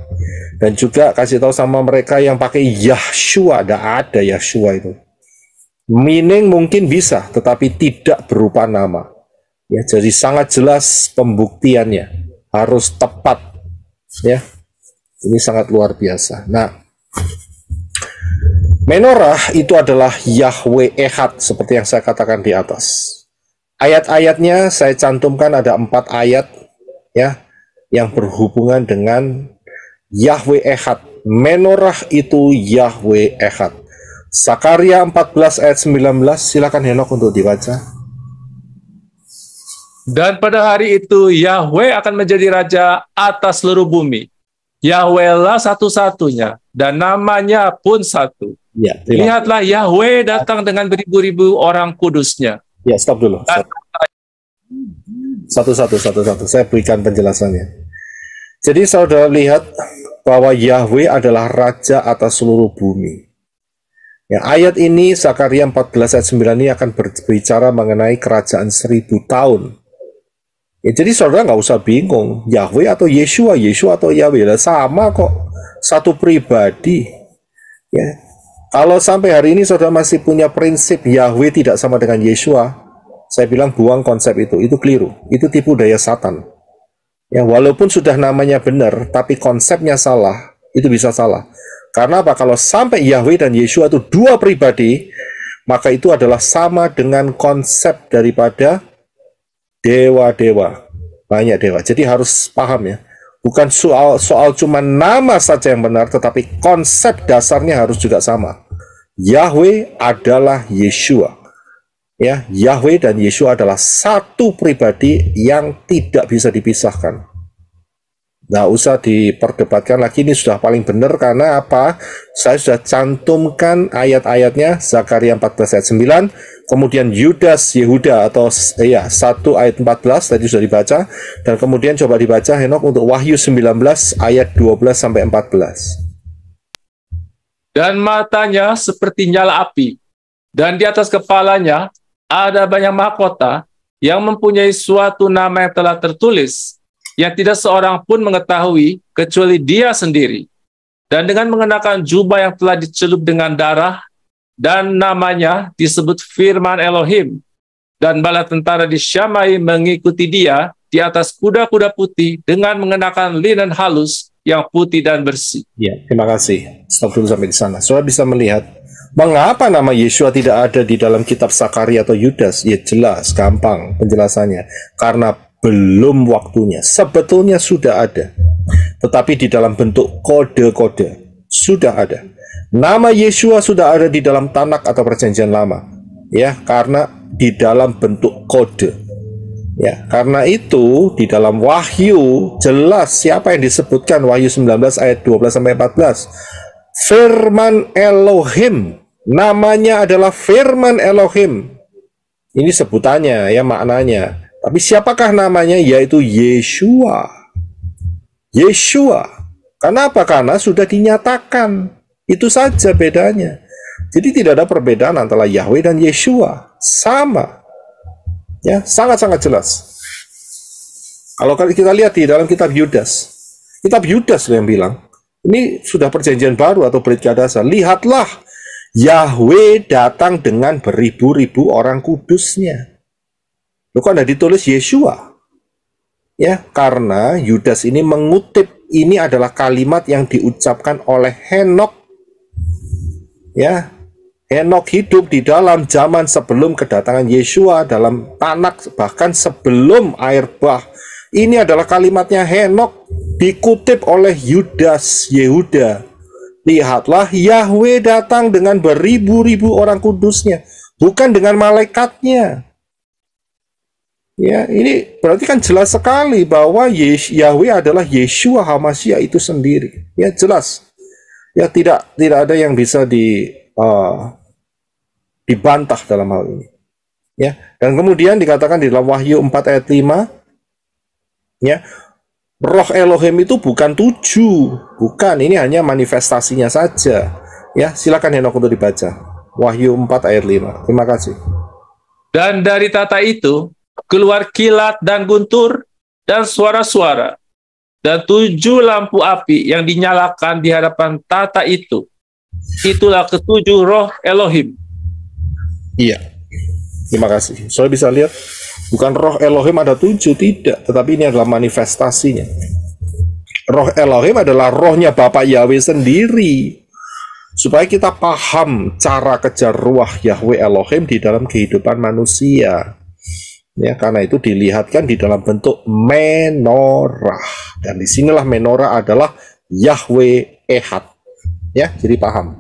Dan juga kasih tahu sama mereka yang pakai Yahshua, ada Yahshua itu. Meaning mungkin bisa, tetapi tidak berupa nama. Ya, jadi sangat jelas pembuktiannya, harus tepat. Ya, ini sangat luar biasa. Nah, menorah itu adalah Yahweh Ehad seperti yang saya katakan di atas. Ayat-ayatnya saya cantumkan ada 4 ayat ya yang berhubungan dengan Yahweh Ehad. Menorah itu Yahweh Ehad. Sakaria 14 ayat 19, silakan Henok untuk dibaca. Dan pada hari itu Yahweh akan menjadi raja atas seluruh bumi. Yahweh lah satu-satunya dan namanya pun satu. Ya, lihatlah Yahweh datang dengan beribu-ribu orang kudusnya. Ya, stop dulu. Satu-satu. Saya berikan penjelasannya. Jadi saudara lihat bahwa Yahweh adalah Raja atas seluruh bumi. Ya, ayat ini, Zakaria 14 ayat 9 ini akan berbicara mengenai kerajaan 1000 tahun. Ya, jadi saudara nggak usah bingung, Yahweh atau Yeshua, Yeshua atau Yahweh, sama kok, satu pribadi. Ya, kalau sampai hari ini saudara masih punya prinsip Yahweh tidak sama dengan Yeshua, saya bilang buang konsep itu keliru, itu tipu daya Satan. Ya, walaupun sudah namanya benar, tapi konsepnya salah, itu bisa salah. Karena apa? Kalau sampai Yahweh dan Yeshua itu dua pribadi, maka itu adalah sama dengan konsep daripada dewa-dewa, banyak dewa. Jadi harus paham ya, bukan soal cuma nama saja yang benar, tetapi konsep dasarnya harus juga sama. Yahweh adalah Yeshua. Ya, Yahweh dan Yeshua adalah satu pribadi yang tidak bisa dipisahkan. Nggak usah diperdebatkan lagi, ini sudah paling benar. Karena apa? Saya sudah cantumkan ayat-ayatnya, Zakaria 14 ayat 9, kemudian Yudas Yehuda atau 1 ayat 14 tadi sudah dibaca, dan kemudian coba dibaca Henok untuk Wahyu 19 ayat 12 sampai 14. Dan matanya seperti nyala api, dan di atas kepalanya ada banyak mahkota yang mempunyai suatu nama yang telah tertulis, yang tidak seorang pun mengetahui kecuali dia sendiri. Dan dengan mengenakan jubah yang telah dicelup dengan darah, dan namanya disebut Firman Elohim, dan bala tentara di Syamai mengikuti dia di atas kuda-kuda putih dengan mengenakan linen halus yang putih dan bersih. Ya, terima kasih. Stop dulu sampai di sana. Saudara bisa melihat mengapa nama Yeshua tidak ada di dalam kitab Zakaria atau Yudas. Ya jelas, gampang penjelasannya. Karena belum waktunya. Sebetulnya sudah ada, tetapi di dalam bentuk kode-kode. Sudah ada. Nama Yeshua sudah ada di dalam Tanak atau Perjanjian Lama. Ya, karena di dalam bentuk kode. Ya, karena itu di dalam Wahyu jelas siapa yang disebutkan, Wahyu 19 ayat 12 sampai 14. Firman Elohim. Namanya adalah Firman Elohim. Ini sebutannya ya, maknanya. Tapi siapakah namanya? Yaitu Yeshua. Yeshua. Kenapa? Karena sudah dinyatakan. Itu saja bedanya. Jadi tidak ada perbedaan antara Yahweh dan Yeshua. Sama. Ya, sangat-sangat jelas. Kalau kita lihat di dalam kitab Yudas. Kitab Yudas yang bilang, ini sudah perjanjian baru atau Brit Kadasa. Lihatlah, Yahweh datang dengan beribu-ribu orang kudusnya. Loh, kok ada ditulis Yeshua? Ya, karena Yudas ini mengutip, ini adalah kalimat yang diucapkan oleh Henok. Ya, Henok hidup di dalam zaman sebelum kedatangan Yeshua, dalam Tanak, bahkan sebelum air bah. Ini adalah kalimatnya Henok, dikutip oleh Yudas Yehuda. Lihatlah, Yahweh datang dengan beribu-ribu orang kudusnya, bukan dengan malaikatnya. Ya, ini berarti kan jelas sekali bahwa Yahweh adalah Yeshua HaMashiach itu sendiri. Ya, jelas. Ya, tidak ada yang bisa dibantah dalam hal ini. Ya, dan kemudian dikatakan di dalam Wahyu 4 ayat 5, ya, Roh Elohim itu bukan 7, bukan, ini hanya manifestasinya saja. Ya, silakan Henok untuk dibaca. Wahyu 4 ayat 5. Terima kasih. Dan dari tata itu keluar kilat dan guntur dan suara-suara, dan 7 lampu api yang dinyalakan di hadapan tata itu. Itulah ketujuh roh Elohim. Iya, terima kasih. Soalnya bisa lihat, bukan roh Elohim ada 7, tidak, tetapi ini adalah manifestasinya. Roh Elohim adalah rohnya Bapak Yahweh sendiri. Supaya kita paham cara kerja ruah Yahweh Elohim di dalam kehidupan manusia. Ya, karena itu dilihatkan di dalam bentuk menorah, dan disinilah menorah adalah Yahweh Ehad. Ya, jadi paham.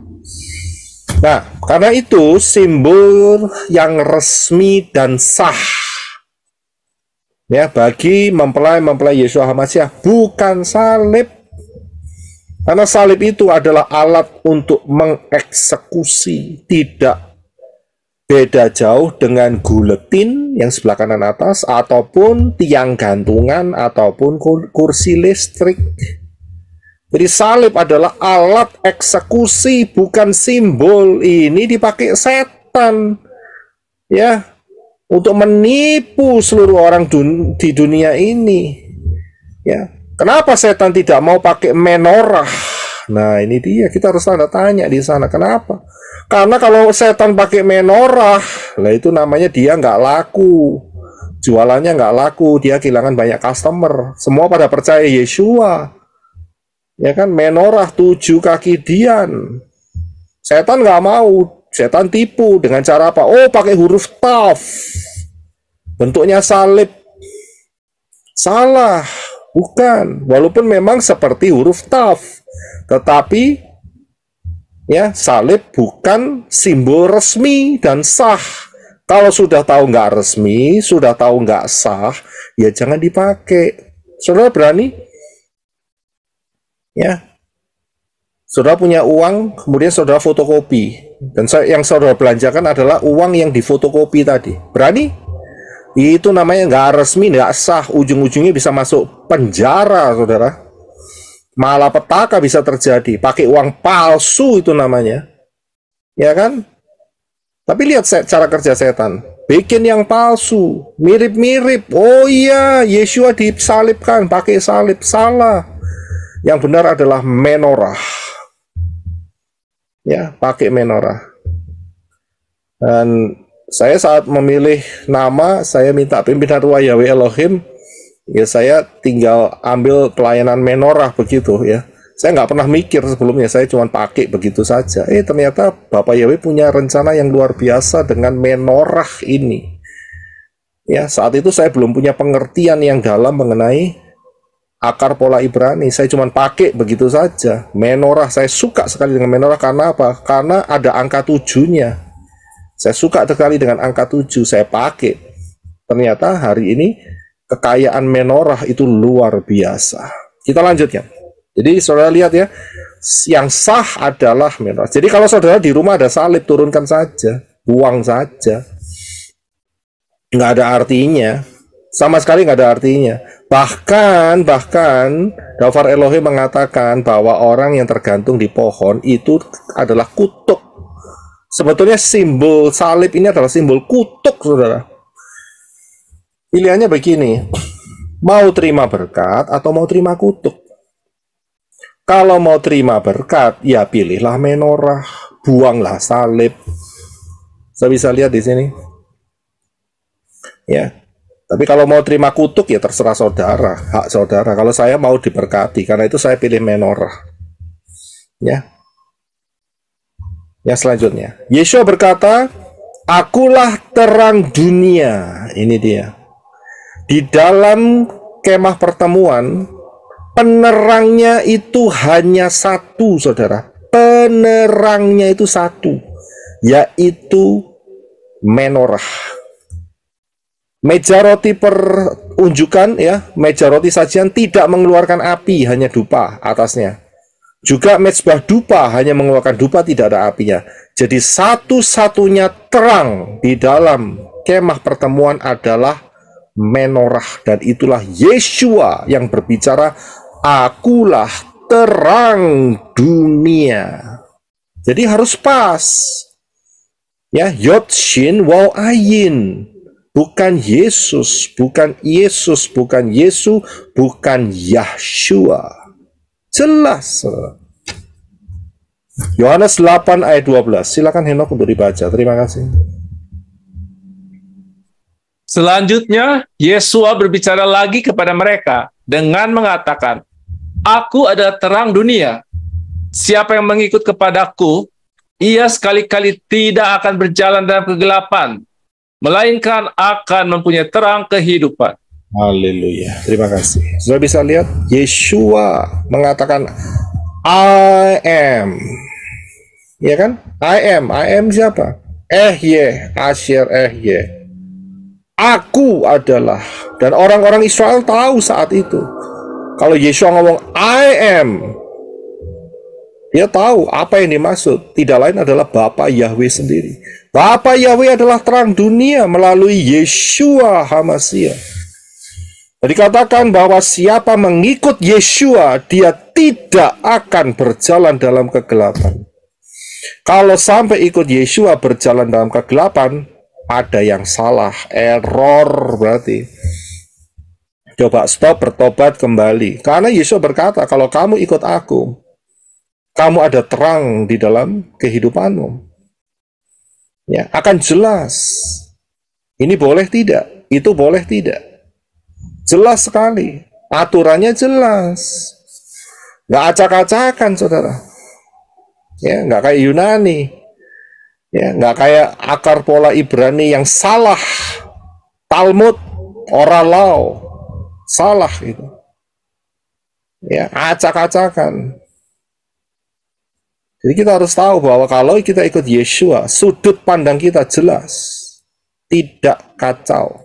Nah, karena itu simbol yang resmi dan sah, ya, bagi mempelai Yeshua HaMashiach bukan salib, karena salib itu adalah alat untuk mengeksekusi, tidak Beda jauh dengan guletin yang sebelah kanan atas, ataupun tiang gantungan, ataupun kursi listrik. Jadi salib adalah alat eksekusi, bukan simbol. Ini dipakai setan, ya, untuk menipu seluruh orang di dunia ini. Ya, kenapa setan tidak mau pakai menorah? Nah, ini dia, kita harus tanda tanya di sana. Kenapa? Karena kalau setan pakai menorah, lah itu namanya dia nggak laku. Jualannya nggak laku, dia kehilangan banyak customer. Semua pada percaya Yeshua. Ya kan, menorah 7 kaki Dian. Setan nggak mau, setan tipu dengan cara apa? Oh, pakai huruf Taf. Bentuknya salib. Salah, bukan. Walaupun memang seperti huruf Taf. Tetapi ya, salib bukan simbol resmi dan sah. Kalau sudah tahu nggak resmi, sudah tahu nggak sah, ya jangan dipakai. Saudara berani? Ya, saudara punya uang, kemudian saudara fotokopi, dan yang saudara belanjakan adalah uang yang difotokopi tadi. Berani? Itu namanya nggak resmi, nggak sah. Ujung-ujungnya bisa masuk penjara, saudara. Malapetaka bisa terjadi, pakai uang palsu itu namanya, ya kan? Tapi lihat cara kerja setan, bikin yang palsu, mirip-mirip. Oh iya, Yeshua disalibkan, pakai salib. Salah. Yang benar adalah menorah, ya, pakai menorah. Dan saya saat memilih nama, saya minta pimpinan Ruah Yahweh Elohim. Ya, saya tinggal ambil pelayanan menorah begitu ya. Saya nggak pernah mikir sebelumnya, saya cuma pakai begitu saja. Ternyata Bapak Yahweh punya rencana yang luar biasa dengan menorah ini. Ya, saat itu saya belum punya pengertian yang dalam mengenai akar pola Ibrani. Saya cuma pakai begitu saja. Menorah, saya suka sekali dengan menorah. Karena apa? Karena ada angka 7-nya. Saya suka sekali dengan angka 7, saya pakai. Ternyata hari ini kekayaan menorah itu luar biasa. Kita lanjutkan. Jadi saudara lihat ya, yang sah adalah menorah. Jadi kalau saudara di rumah ada salib, turunkan saja, buang saja. Nggak ada artinya, sama sekali nggak ada artinya. Bahkan Dafar Elohim mengatakan bahwa orang yang tergantung di pohon itu adalah kutuk. Sebetulnya simbol salib ini adalah simbol kutuk, saudara. Pilihannya begini, mau terima berkat atau mau terima kutuk. Kalau mau terima berkat, ya pilihlah menorah, buanglah salib. Saya bisa lihat di sini. Ya. Tapi kalau mau terima kutuk, ya terserah saudara, hak saudara. Kalau saya mau diberkati, karena itu saya pilih menorah. Ya. Yang selanjutnya, Yeshua berkata, "Akulah terang dunia." Ini dia. Di dalam kemah pertemuan, penerangnya itu hanya satu, saudara. Penerangnya itu satu, yaitu menorah. Meja roti perunjukan, ya, meja roti sajian tidak mengeluarkan api, hanya dupa atasnya. Juga mezbah dupa hanya mengeluarkan dupa, tidak ada apinya. Jadi satu-satunya terang di dalam kemah pertemuan adalah menorah, dan itulah Yeshua yang berbicara, "Akulah terang dunia." Jadi harus pas. Ya, Yod Shin Waw Ayin. Bukan Yesus, bukan Yesus, bukan Yesu, bukan Yahshua. Jelas. Yohanes 8 ayat 12. Silakan Henok untuk dibaca. Terima kasih. Selanjutnya, Yeshua berbicara lagi kepada mereka dengan mengatakan, "Aku adalah terang dunia. Siapa yang mengikut kepadaku, ia sekali-kali tidak akan berjalan dalam kegelapan, melainkan akan mempunyai terang kehidupan." Haleluya. Terima kasih. Sudah bisa lihat, Yeshua mengatakan, "I am." Ya kan? I am siapa? Ehye, Asher Ehye. Aku adalah. Dan orang-orang Israel tahu saat itu. Kalau Yeshua ngomong I am, Dia tahu apa yang dimaksud. Tidak lain adalah Bapa Yahweh sendiri. Bapa Yahweh adalah terang dunia melalui Yeshua HaMashiach. Dikatakan bahwa siapa mengikut Yeshua, dia tidak akan berjalan dalam kegelapan. Kalau sampai ikut Yeshua berjalan dalam kegelapan, ada yang salah, error berarti. Coba stop, bertobat kembali. Karena Yesus berkata, kalau kamu ikut aku, kamu ada terang di dalam kehidupanmu. Ya, akan jelas. Ini boleh tidak, itu boleh tidak. Jelas sekali. Aturannya jelas. Nggak acak-acakan, saudara. Ya, nggak kayak Yunani. Ya, nggak kayak akar pola Ibrani yang salah. Talmud, oralau. Salah itu. Ya, acak-acakan. Jadi kita harus tahu bahwa kalau kita ikut Yeshua, sudut pandang kita jelas, tidak kacau,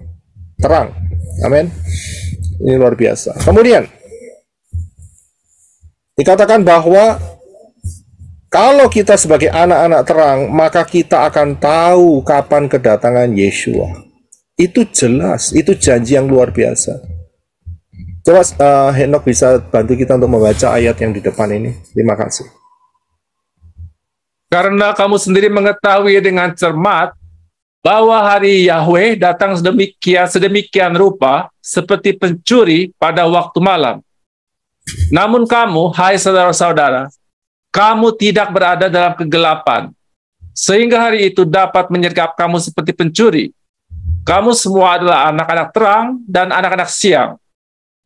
terang. Amin. Ini luar biasa. Kemudian dikatakan bahwa kalau kita sebagai anak-anak terang, maka kita akan tahu kapan kedatangan Yeshua. Itu jelas, itu janji yang luar biasa. Coba Henok bisa bantu kita untuk membaca ayat yang di depan ini. Terima kasih. Karena kamu sendiri mengetahui dengan cermat bahwa hari Yahweh datang sedemikian rupa seperti pencuri pada waktu malam. Namun kamu, hai saudara-saudara, kamu tidak berada dalam kegelapan, sehingga hari itu dapat menyergap kamu seperti pencuri. Kamu semua adalah anak-anak terang dan anak-anak siang.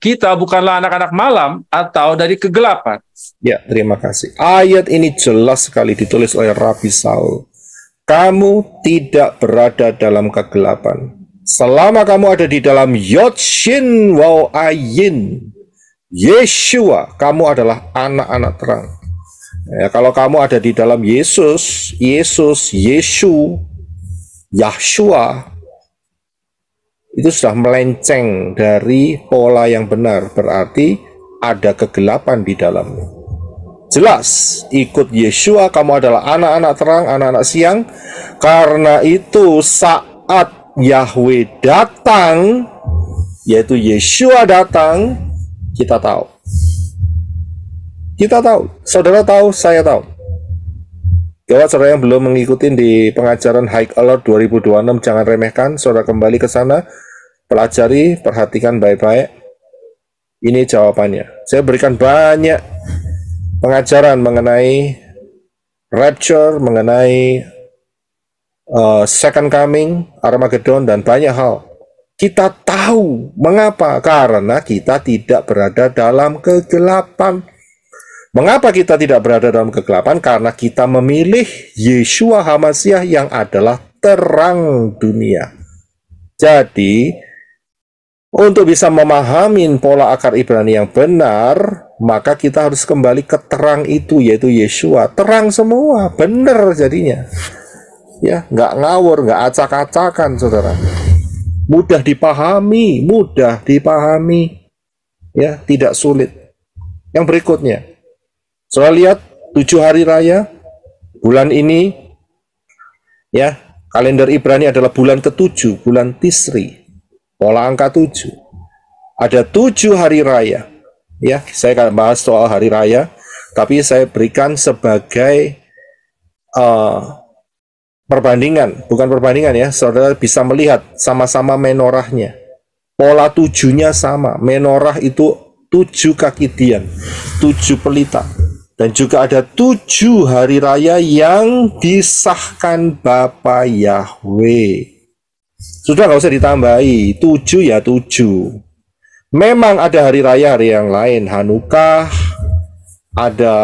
Kita bukanlah anak-anak malam atau dari kegelapan. Ya, terima kasih. Ayat ini jelas sekali ditulis oleh Rabi Saul. Kamu tidak berada dalam kegelapan. Selama kamu ada di dalam Yod Shin Waw Ayin, Yeshua, kamu adalah anak-anak terang. Ya, kalau kamu ada di dalam Yesus, Yeshu, Yahshua, itu sudah melenceng dari pola yang benar, berarti ada kegelapan di dalamnya. Jelas, ikut Yeshua kamu adalah anak-anak terang, anak-anak siang. Karena itu saat Yahweh datang, yaitu Yeshua datang, kita tahu. Kita tahu, saudara tahu, saya tahu. Kalau saudara yang belum mengikuti di pengajaran High Alert 2026, jangan remehkan, saudara kembali ke sana, pelajari, perhatikan baik-baik. Ini jawabannya. Saya berikan banyak pengajaran mengenai rapture, mengenai second coming, Armageddon, dan banyak hal. Kita tahu mengapa, karena kita tidak berada dalam kegelapan. Mengapa kita tidak berada dalam kegelapan? Karena kita memilih Yeshua HaMashiach yang adalah terang dunia. Jadi, untuk bisa memahami pola akar Ibrani yang benar, maka kita harus kembali ke terang itu, yaitu Yeshua. Terang semua, benar jadinya. Ya, nggak ngawur, nggak acak-acakan, saudara. Mudah dipahami, ya, tidak sulit. Yang berikutnya, saudara lihat 7 hari raya bulan ini, ya, kalender Ibrani adalah bulan ke-7, bulan Tisri, pola angka 7. Ada 7 hari raya, ya. Saya akan bahas soal hari raya, tapi saya berikan sebagai perbandingan, bukan perbandingan ya, saudara bisa melihat sama-sama menorahnya. Pola 7-nya sama, menorah itu 7 kaki dian, 7 pelita. Dan juga ada 7 hari raya yang disahkan Bapa Yahweh. Sudah nggak usah ditambahi, 7 ya 7. Memang ada hari raya yang lain, Hanukkah, ada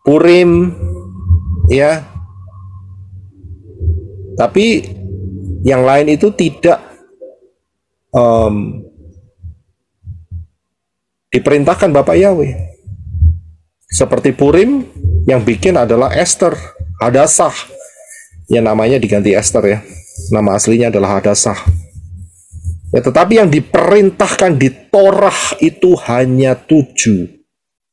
Purim, ya. Tapi yang lain itu tidak diperintahkan Bapak Yahweh. Seperti Purim, yang bikin adalah Esther, Hadasah. Ya, namanya diganti Esther ya. Nama aslinya adalah Hadasah. Ya, tetapi yang diperintahkan di Torah itu hanya 7.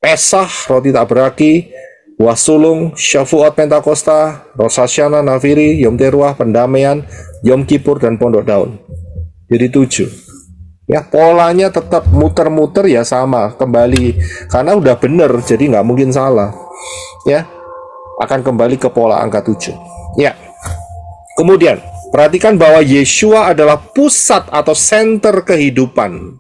Pesah, roti tak beragi, Wasulung, Syafuat Pentakosta, Rosh Hashanah, Nafiri, Yom Teruah, Pendamaian, Yom Kippur, dan Pondok Daun. Jadi 7. Ya, polanya tetap muter-muter ya sama, kembali. Karena udah bener, jadi nggak mungkin salah. Ya, akan kembali ke pola angka 7. Ya, kemudian, perhatikan bahwa Yeshua adalah pusat atau center kehidupan.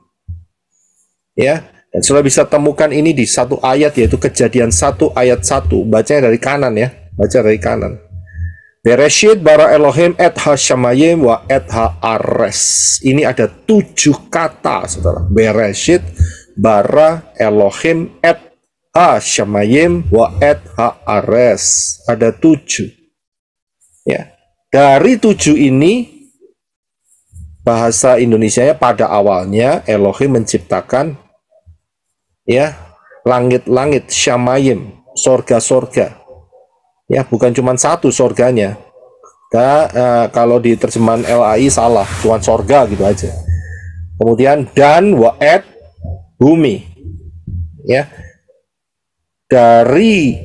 Ya, dan sudah bisa temukan ini di satu ayat, yaitu Kejadian 1 ayat 1. Bacanya dari kanan ya, baca dari kanan. Bereshit bara Elohim et ha-shamayim wa et ha-ares. Ini ada 7 kata, saudara. Bereshit bara Elohim et ha-shamayim wa et ha-ares. Ada 7. Ya. Dari 7 ini, bahasa Indonesianya pada awalnya Elohim menciptakan ya langit-langit, shamayim, sorga-sorga. Ya, bukan cuma satu sorganya. Kalau di terjemahan LAI salah, cuma sorga gitu aja. Kemudian dan waed, bumi. Ya, dari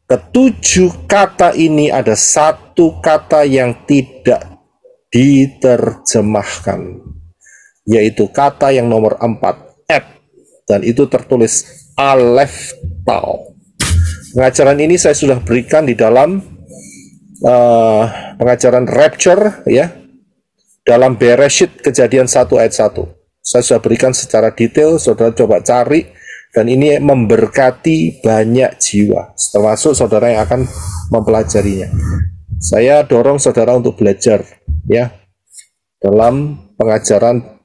ketujuh kata ini ada satu kata yang tidak diterjemahkan, yaitu kata yang nomor 4, et, dan itu tertulis alef tau. Pengajaran ini saya sudah berikan di dalam pengajaran rapture ya, dalam Bereshit Kejadian 1 ayat 1. Saya sudah berikan secara detail, saudara coba cari, dan ini memberkati banyak jiwa, termasuk saudara yang akan mempelajarinya. Saya dorong saudara untuk belajar ya dalam pengajaran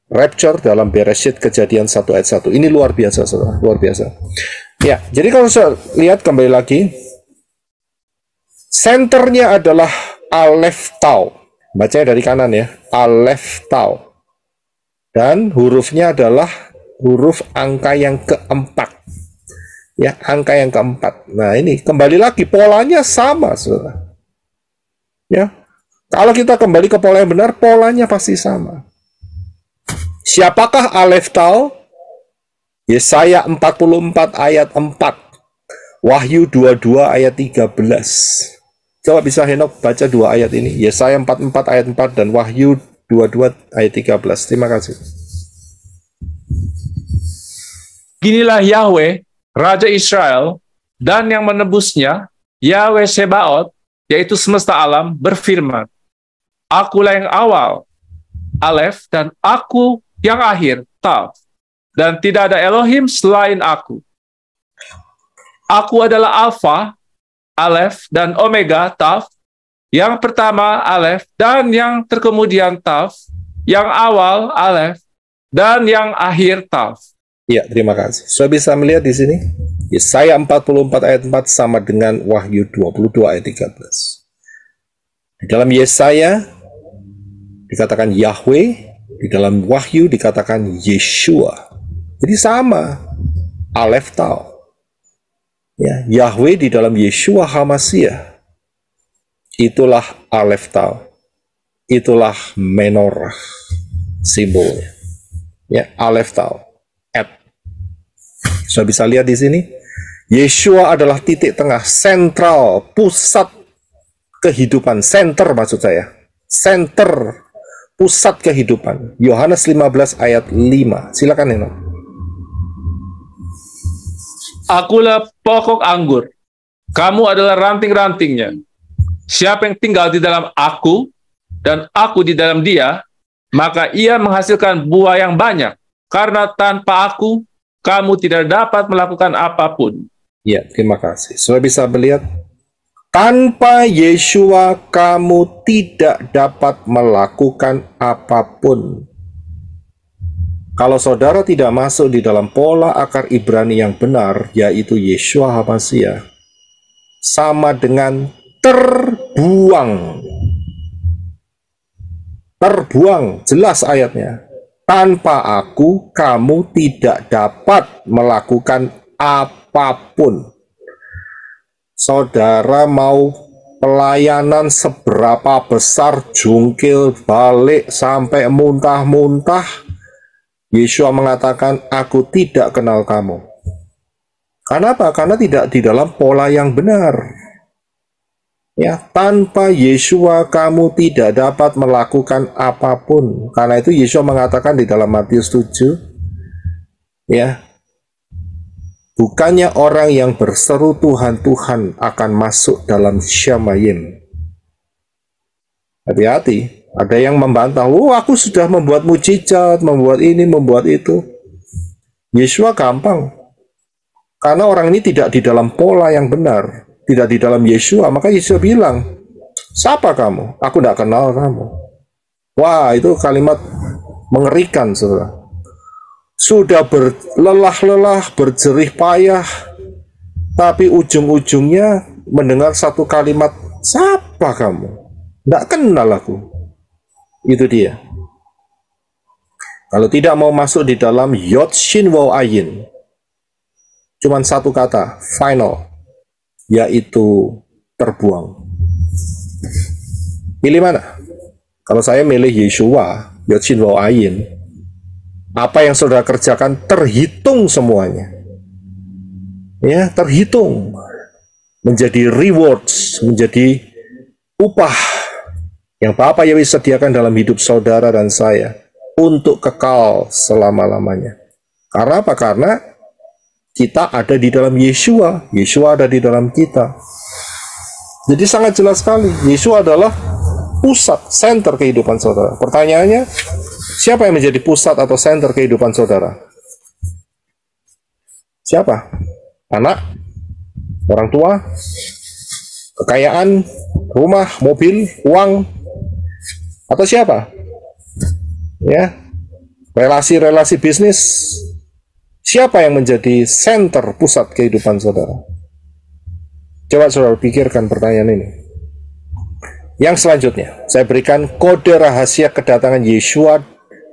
rapture dalam Bereshit Kejadian 1 ayat 1. Ini luar biasa, saudara, luar biasa. Ya, jadi kalau saya lihat kembali lagi, senternya adalah alef tau. Bacanya dari kanan ya, alef tau. Dan hurufnya adalah huruf angka yang keempat. Ya, angka yang keempat. Nah, ini kembali lagi polanya sama, saudara. Ya, kalau kita kembali ke pola yang benar, polanya pasti sama. Siapakah alef tau? Yesaya 44 ayat 4, Wahyu 22 ayat 13. Coba bisa Henok baca 2 ayat ini, Yesaya 44 ayat 4 dan Wahyu 22 ayat 13. Terima kasih. Ginilah Yahweh, Raja Israel, dan yang menebusnya, Yahweh Sebaot, yaitu semesta alam, berfirman, Akulah yang awal, Alef, dan aku yang akhir, Tav. Dan tidak ada Elohim selain aku. Aku adalah Alfa, Alef, dan Omega, Tav. Yang pertama, Alef, dan yang terkemudian, Tav. Yang awal, Alef, dan yang akhir, Tav. Ya, terima kasih. Sudah bisa melihat di sini? Yesaya 44 ayat 4 sama dengan Wahyu 22 ayat 13. Di dalam Yesaya dikatakan Yahweh, di dalam Wahyu dikatakan Yeshua. Jadi sama, alef tau. Ya, Yahweh di dalam Yeshua HaMashiach, itulah alef tau. Itulah menorah simbolnya. Ya, alef tau. Et. Sudah bisa lihat di sini? Yeshua adalah titik tengah, sentral, pusat kehidupan. Center maksud saya. Center, pusat kehidupan. Yohanes 15 ayat 5. Silakan Henok. Akulah pokok anggur, kamu adalah ranting-rantingnya. Siapa yang tinggal di dalam aku, dan aku di dalam dia, maka ia menghasilkan buah yang banyak. Karena tanpa aku, kamu tidak dapat melakukan apapun. Ya, terima kasih. Sudah bisa melihat, tanpa Yeshua kamu tidak dapat melakukan apapun. Kalau saudara tidak masuk di dalam pola akar Ibrani yang benar, yaitu Yeshua HaMashiach, sama dengan terbuang. Terbuang, jelas ayatnya. Tanpa aku, kamu tidak dapat melakukan apapun. Saudara mau pelayanan seberapa besar, jungkil balik sampai muntah-muntah, Yeshua mengatakan, aku tidak kenal kamu. Karena apa? Karena tidak di dalam pola yang benar. Ya, tanpa Yeshua kamu tidak dapat melakukan apapun. Karena itu Yeshua mengatakan di dalam Matius 7, ya, bukannya orang yang berseru Tuhan, Tuhan akan masuk dalam Syamayim. Hati-hati, ada yang membantah, oh aku sudah membuat mujizat, membuat ini, membuat itu. Yeshua gampang. Karena orang ini tidak di dalam pola yang benar, tidak di dalam Yeshua, maka Yeshua bilang, siapa kamu? Aku tidak kenal kamu. Wah, itu kalimat mengerikan, saudara. Sudah berlelah-lelah, berjerih payah, tapi ujung-ujungnya mendengar satu kalimat, siapa kamu? Tidak kenal aku. Itu dia. Kalau tidak mau masuk di dalam Yod Shin Waw Ayin, cuman satu kata, final, yaitu terbuang. Pilih mana? Kalau saya milih Yeshua, Yod Shin Waw Ayin, apa yang saudara kerjakan terhitung semuanya. Ya, terhitung. Menjadi rewards, menjadi upah yang Bapa Yahweh sediakan dalam hidup saudara dan saya untuk kekal selama-lamanya. Karena apa? Karena kita ada di dalam Yeshua, Yeshua ada di dalam kita. Jadi sangat jelas sekali, Yeshua adalah pusat, center kehidupan saudara. Pertanyaannya, siapa yang menjadi pusat atau center kehidupan saudara? Siapa? Anak? Orang tua? Kekayaan? Rumah? Mobil? Uang? Atau siapa? Ya, relasi-relasi bisnis? Siapa yang menjadi center pusat kehidupan saudara? Coba saudara pikirkan pertanyaan ini. Yang selanjutnya, saya berikan kode rahasia kedatangan Yeshua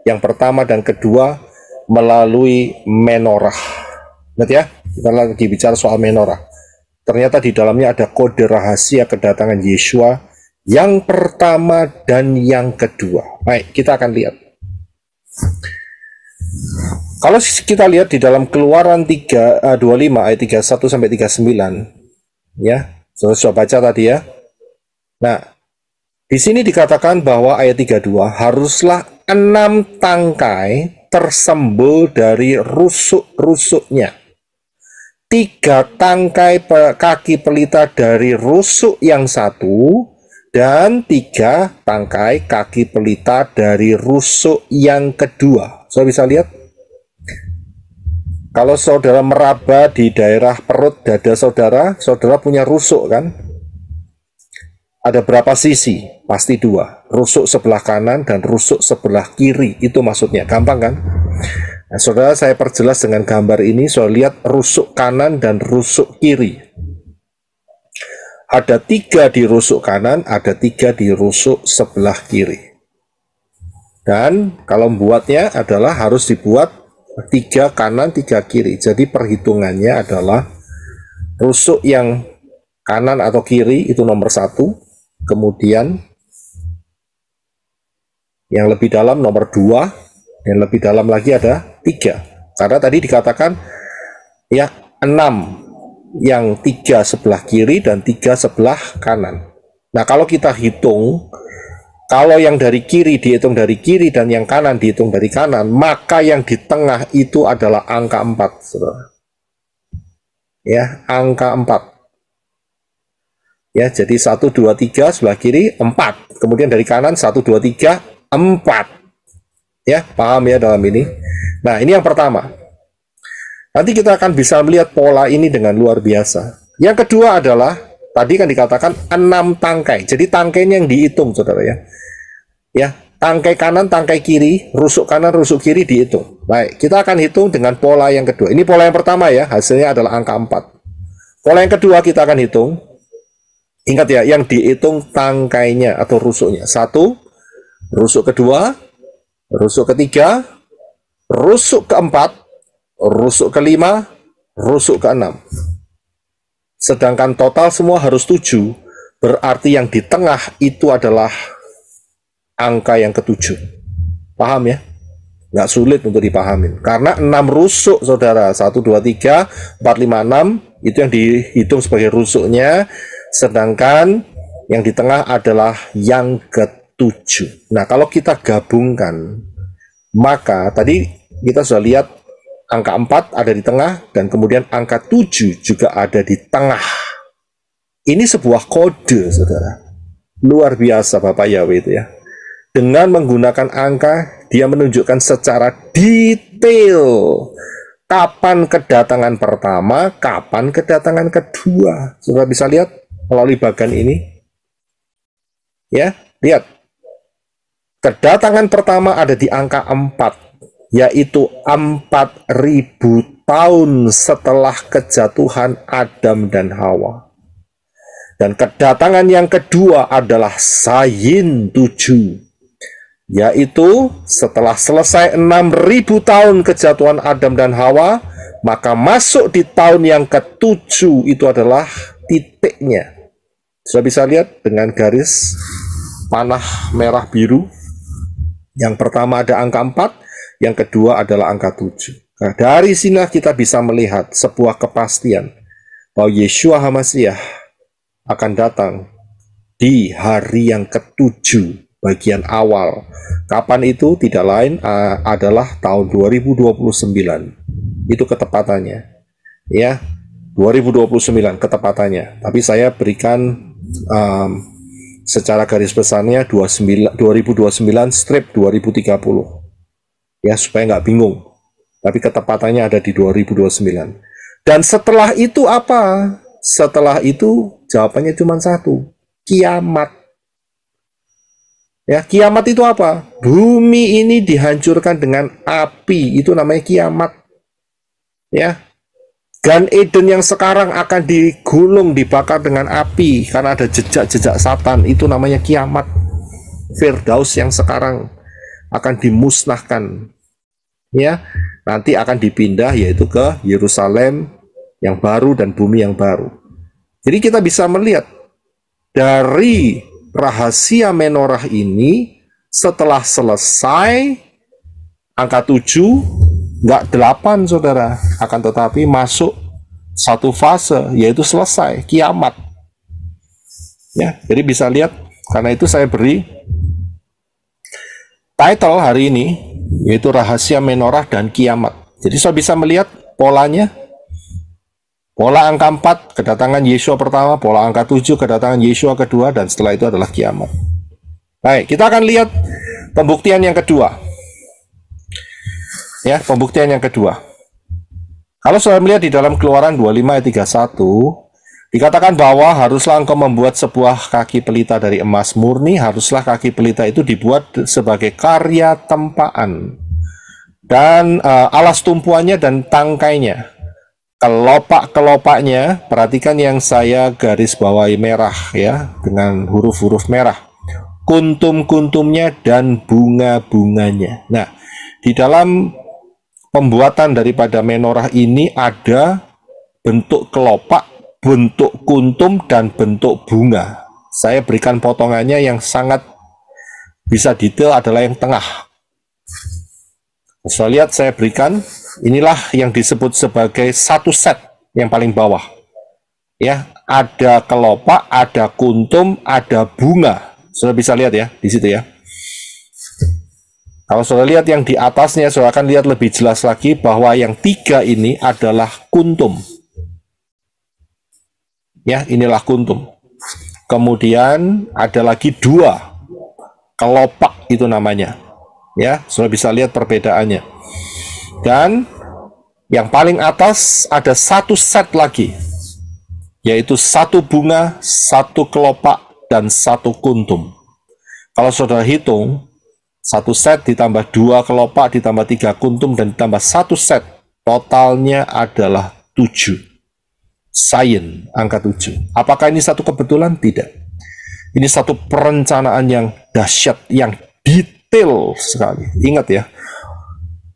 yang pertama dan kedua melalui menorah. Ingat ya, kita lagi bicara soal menorah. Ternyata di dalamnya ada kode rahasia kedatangan Yeshua yang pertama dan yang kedua. Baik, kita akan lihat. Kalau kita lihat di dalam Keluaran 25 ayat 31 sampai 39, ya, sudah baca tadi ya. Nah, di sini dikatakan bahwa ayat 32 haruslah 6 tangkai tersembul dari rusuk-rusuknya, 3 tangkai kaki pelita dari rusuk yang satu, dan 3 tangkai kaki pelita dari rusuk yang kedua. Saudara bisa lihat? Kalau saudara meraba di daerah perut dada saudara, saudara punya rusuk kan? Ada berapa sisi? Pasti 2. Rusuk sebelah kanan dan rusuk sebelah kiri. Itu maksudnya. Gampang kan? Nah, saudara, saya perjelas dengan gambar ini. Saudara lihat rusuk kanan dan rusuk kiri. Ada 3 di rusuk kanan, ada 3 di rusuk sebelah kiri. Dan kalau membuatnya adalah harus dibuat 3 kanan, 3 kiri. Jadi perhitungannya adalah rusuk yang kanan atau kiri itu nomor 1. Kemudian yang lebih dalam nomor 2. Dan lebih dalam lagi ada 3. Karena tadi dikatakan ya 6. Yang 3 sebelah kiri dan 3 sebelah kanan. Nah, kalau kita hitung, kalau yang dari kiri dihitung dari kiri dan yang kanan dihitung dari kanan, maka yang di tengah itu adalah angka 4, saudara. Ya, angka 4. Ya, jadi 1, 2, 3 sebelah kiri 4. Kemudian dari kanan 1, 2, 3 4. Ya, paham ya dalam ini? Nah, ini yang pertama. Nanti kita akan bisa melihat pola ini dengan luar biasa. Yang kedua adalah, tadi kan dikatakan 6 tangkai. Jadi tangkainya yang dihitung, saudara ya. Ya, tangkai kanan, tangkai kiri, rusuk kanan, rusuk kiri dihitung. Baik, kita akan hitung dengan pola yang kedua. Ini pola yang pertama ya, hasilnya adalah angka 4. Pola yang kedua kita akan hitung. Ingat ya, yang dihitung tangkainya atau rusuknya. 1, rusuk kedua, rusuk ketiga, rusuk keempat, rusuk kelima, rusuk keenam. Sedangkan total semua harus 7. Berarti yang di tengah itu adalah angka yang ke-7. Paham ya? nggak sulit untuk dipahami. Karena 6 rusuk, saudara. 1, 2, 3, 4, 5, 6. Itu yang dihitung sebagai rusuknya. Sedangkan yang di tengah adalah yang ke-7. Nah, kalau kita gabungkan, maka tadi kita sudah lihat angka 4 ada di tengah, dan kemudian angka 7 juga ada di tengah. Ini sebuah kode, saudara. Luar biasa Bapak Yahweh itu ya. Dengan menggunakan angka, dia menunjukkan secara detail kapan kedatangan pertama, kapan kedatangan kedua. Saudara bisa lihat melalui bagian ini. Ya, lihat. Kedatangan pertama ada di angka 4, yaitu 4.000 tahun setelah kejatuhan Adam dan Hawa. Dan kedatangan yang kedua adalah Sayin 7, yaitu setelah selesai 6.000 tahun kejatuhan Adam dan Hawa, maka masuk di tahun yang ke-7 itu adalah titiknya. Sudah bisa lihat dengan garis panah merah biru. Yang pertama ada angka 4, yang kedua adalah angka 7. Nah, dari sini kita bisa melihat sebuah kepastian bahwa Yeshua HaMasyiah akan datang di hari yang ke-7 bagian awal. Kapan itu? Tidak lain adalah tahun 2029. Itu ketepatannya. Ya, 2029 ketepatannya. Tapi saya berikan secara garis besarnya 2029/2030. Ya, supaya nggak bingung. Tapi ketepatannya ada di 2029. Dan setelah itu apa? Setelah itu jawabannya cuma satu, kiamat. Ya, kiamat itu apa? Bumi ini dihancurkan dengan api, itu namanya kiamat. Ya, Gan Eden yang sekarang akan digulung, dibakar dengan api karena ada jejak-jejak Satan, itu namanya kiamat. Firdaus yang sekarang akan dimusnahkan. Ya, nanti akan dipindah yaitu ke Yerusalem yang baru dan bumi yang baru. Jadi kita bisa melihat dari rahasia menorah ini, setelah selesai angka 7, nggak 8 saudara, akan tetapi masuk satu fase, yaitu selesai, kiamat. Ya, jadi bisa lihat, karena itu saya beri title hari ini, yaitu rahasia menorah dan kiamat. Jadi saya bisa melihat polanya. Pola angka 4, kedatangan Yeshua pertama, pola angka 7, kedatangan Yeshua kedua, dan setelah itu adalah kiamat. Baik, kita akan lihat pembuktian yang kedua. Ya, pembuktian yang kedua. Kalau saya melihat di dalam Keluaran 25 ayat 31, dikatakan bahwa haruslah engkau membuat sebuah kaki pelita dari emas murni, haruslah kaki pelita itu dibuat sebagai karya tempaan. Dan alas tumpuannya dan tangkainya. Kelopak-kelopaknya, perhatikan yang saya garis bawahi merah ya, dengan huruf-huruf merah. Kuntum-kuntumnya dan bunga-bunganya. Nah, di dalam pembuatan daripada menorah ini ada bentuk kelopak, bentuk kuntum, dan bentuk bunga. Saya berikan potongannya yang sangat bisa detail adalah yang tengah. Saya lihat, saya berikan, inilah yang disebut sebagai satu set yang paling bawah. Ya, ada kelopak, ada kuntum, ada bunga. Sudah bisa lihat ya, di situ ya. Kalau sudah lihat yang di atasnya, sudah akan lihat lebih jelas lagi bahwa yang 3 ini adalah kuntum. Ya, inilah kuntum. Kemudian ada lagi 2 kelopak, itu namanya. Ya, sudah bisa lihat perbedaannya. Dan yang paling atas ada satu set lagi, yaitu 1 bunga, 1 kelopak, dan 1 kuntum. Kalau saudara hitung, 1 set ditambah 2 kelopak, ditambah 3 kuntum, dan ditambah 1 set, totalnya adalah 7. Sayin, angka 7. Apakah ini satu kebetulan? Tidak. Ini satu perencanaan yang dahsyat, yang detail sekali. Ingat ya,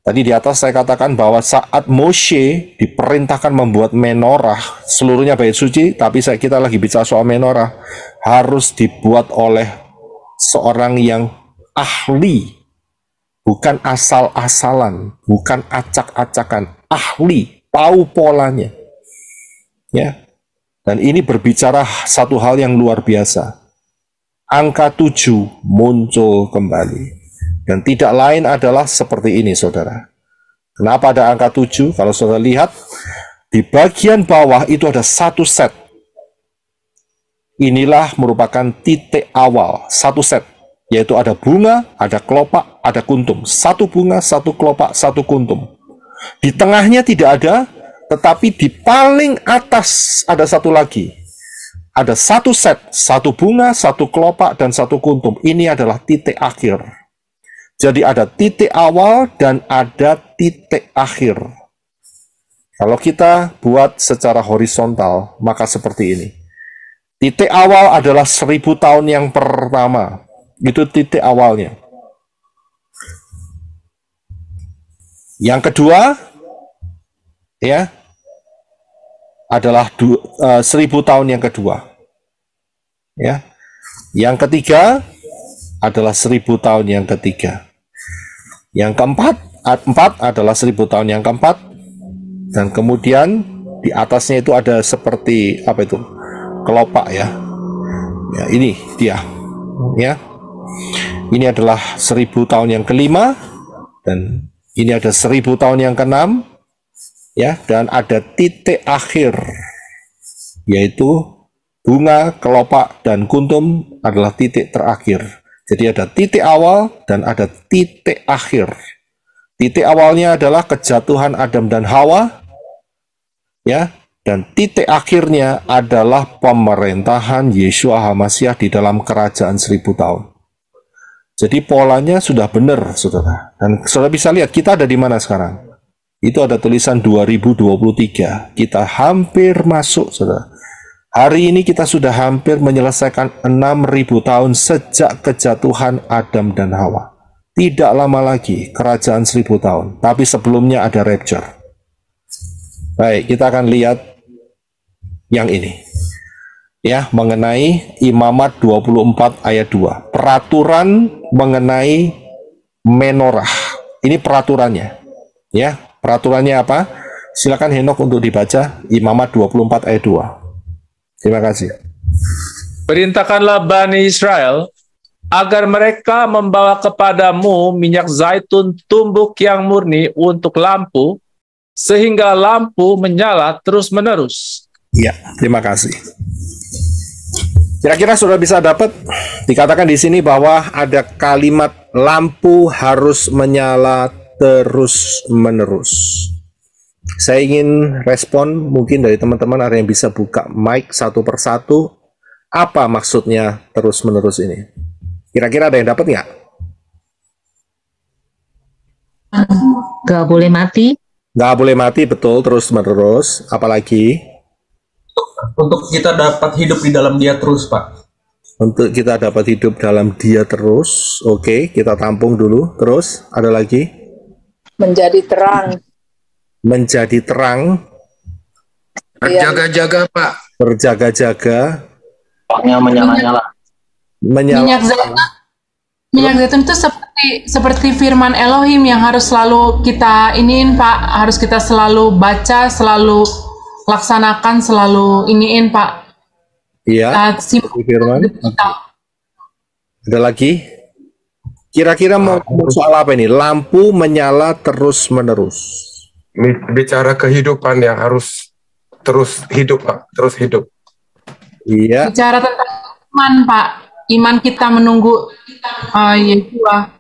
tadi di atas saya katakan bahwa saat Moshe diperintahkan membuat menorah, seluruhnya bait suci, tapi kita lagi bicara soal menorah, harus dibuat oleh seorang yang ahli bukan asal-asalan, bukan acak-acakan, ahli, tahu polanya. Ya. Dan ini berbicara satu hal yang luar biasa. Angka 7 muncul kembali. Dan tidak lain adalah seperti ini, saudara. Kenapa ada angka 7? Kalau saudara lihat, di bagian bawah itu ada satu set. Inilah merupakan titik awal, satu set. Yaitu ada bunga, ada kelopak, ada kuntum. Satu bunga, satu kelopak, satu kuntum. Di tengahnya tidak ada, tetapi di paling atas ada satu lagi. Ada satu set, satu bunga, satu kelopak, dan satu kuntum. Ini adalah titik akhir. Jadi ada titik awal dan ada titik akhir. Kalau kita buat secara horizontal, maka seperti ini. Titik awal adalah 1000 tahun yang pertama. Itu titik awalnya. Yang kedua, ya, adalah 1000 tahun yang kedua. Ya. Yang ketiga adalah 1000 tahun yang ketiga. Yang keempat, 4 adalah 1000 tahun yang keempat. Dan kemudian di atasnya itu ada seperti apa itu? Kelopak ya. Ya, ini dia. Ya. Ini adalah 1000 tahun yang kelima, dan ini ada 1000 tahun yang keenam, ya, dan ada titik akhir, yaitu bunga, kelopak, dan kuntum adalah titik terakhir. Jadi ada titik awal dan ada titik akhir. Titik awalnya adalah kejatuhan Adam dan Hawa, ya, dan titik akhirnya adalah pemerintahan Yeshua HaMasyiah di dalam kerajaan 1000 tahun. Jadi polanya sudah benar, saudara. Dan saudara bisa lihat kita ada di mana sekarang. Itu ada tulisan 2023. Kita hampir masuk, saudara. Hari ini kita sudah hampir menyelesaikan 6000 tahun sejak kejatuhan Adam dan Hawa. Tidak lama lagi kerajaan 1000 tahun. Tapi sebelumnya ada rapture. Baik, kita akan lihat yang ini. Ya, mengenai Imamat 24 ayat 2. Peraturan mengenai menorah. Ini peraturannya. Ya, peraturannya apa? Silakan Henok untuk dibaca Imamat 24 ayat 2. Terima kasih. Perintahkanlah Bani Israel agar mereka membawa kepadamu minyak zaitun tumbuk yang murni untuk lampu, sehingga lampu menyala terus-menerus. Ya, terima kasih. Kira-kira sudah bisa dapat, dikatakan di sini bahwa ada kalimat lampu harus menyala terus-menerus. Saya ingin respon, mungkin dari teman-teman ada yang bisa buka mic satu persatu. Apa maksudnya terus-menerus ini? Kira-kira ada yang dapat nggak? Nggak boleh mati. Nggak boleh mati, betul, terus-menerus. Apalagi? Untuk kita dapat hidup di dalam Dia terus, Pak. Untuk kita dapat hidup dalam Dia terus. Oke, kita tampung dulu. Terus, ada lagi? Menjadi terang. Menjadi terang. Berjaga-jaga, Pak. Berjaga-jaga. Menyala-nyala. Minyak zaitun itu seperti firman Elohim yang harus selalu kita iniin, Pak. Harus kita selalu baca, selalu laksanakan, selalu iniin, Pak. Iya, firman. Ada lagi? Kira-kira mau soal apa ini? Lampu menyala terus-menerus. Bicara kehidupan yang harus terus hidup, Pak. Terus hidup. Iya. Bicara tentang iman, Pak. Iman kita menunggu Yeshua.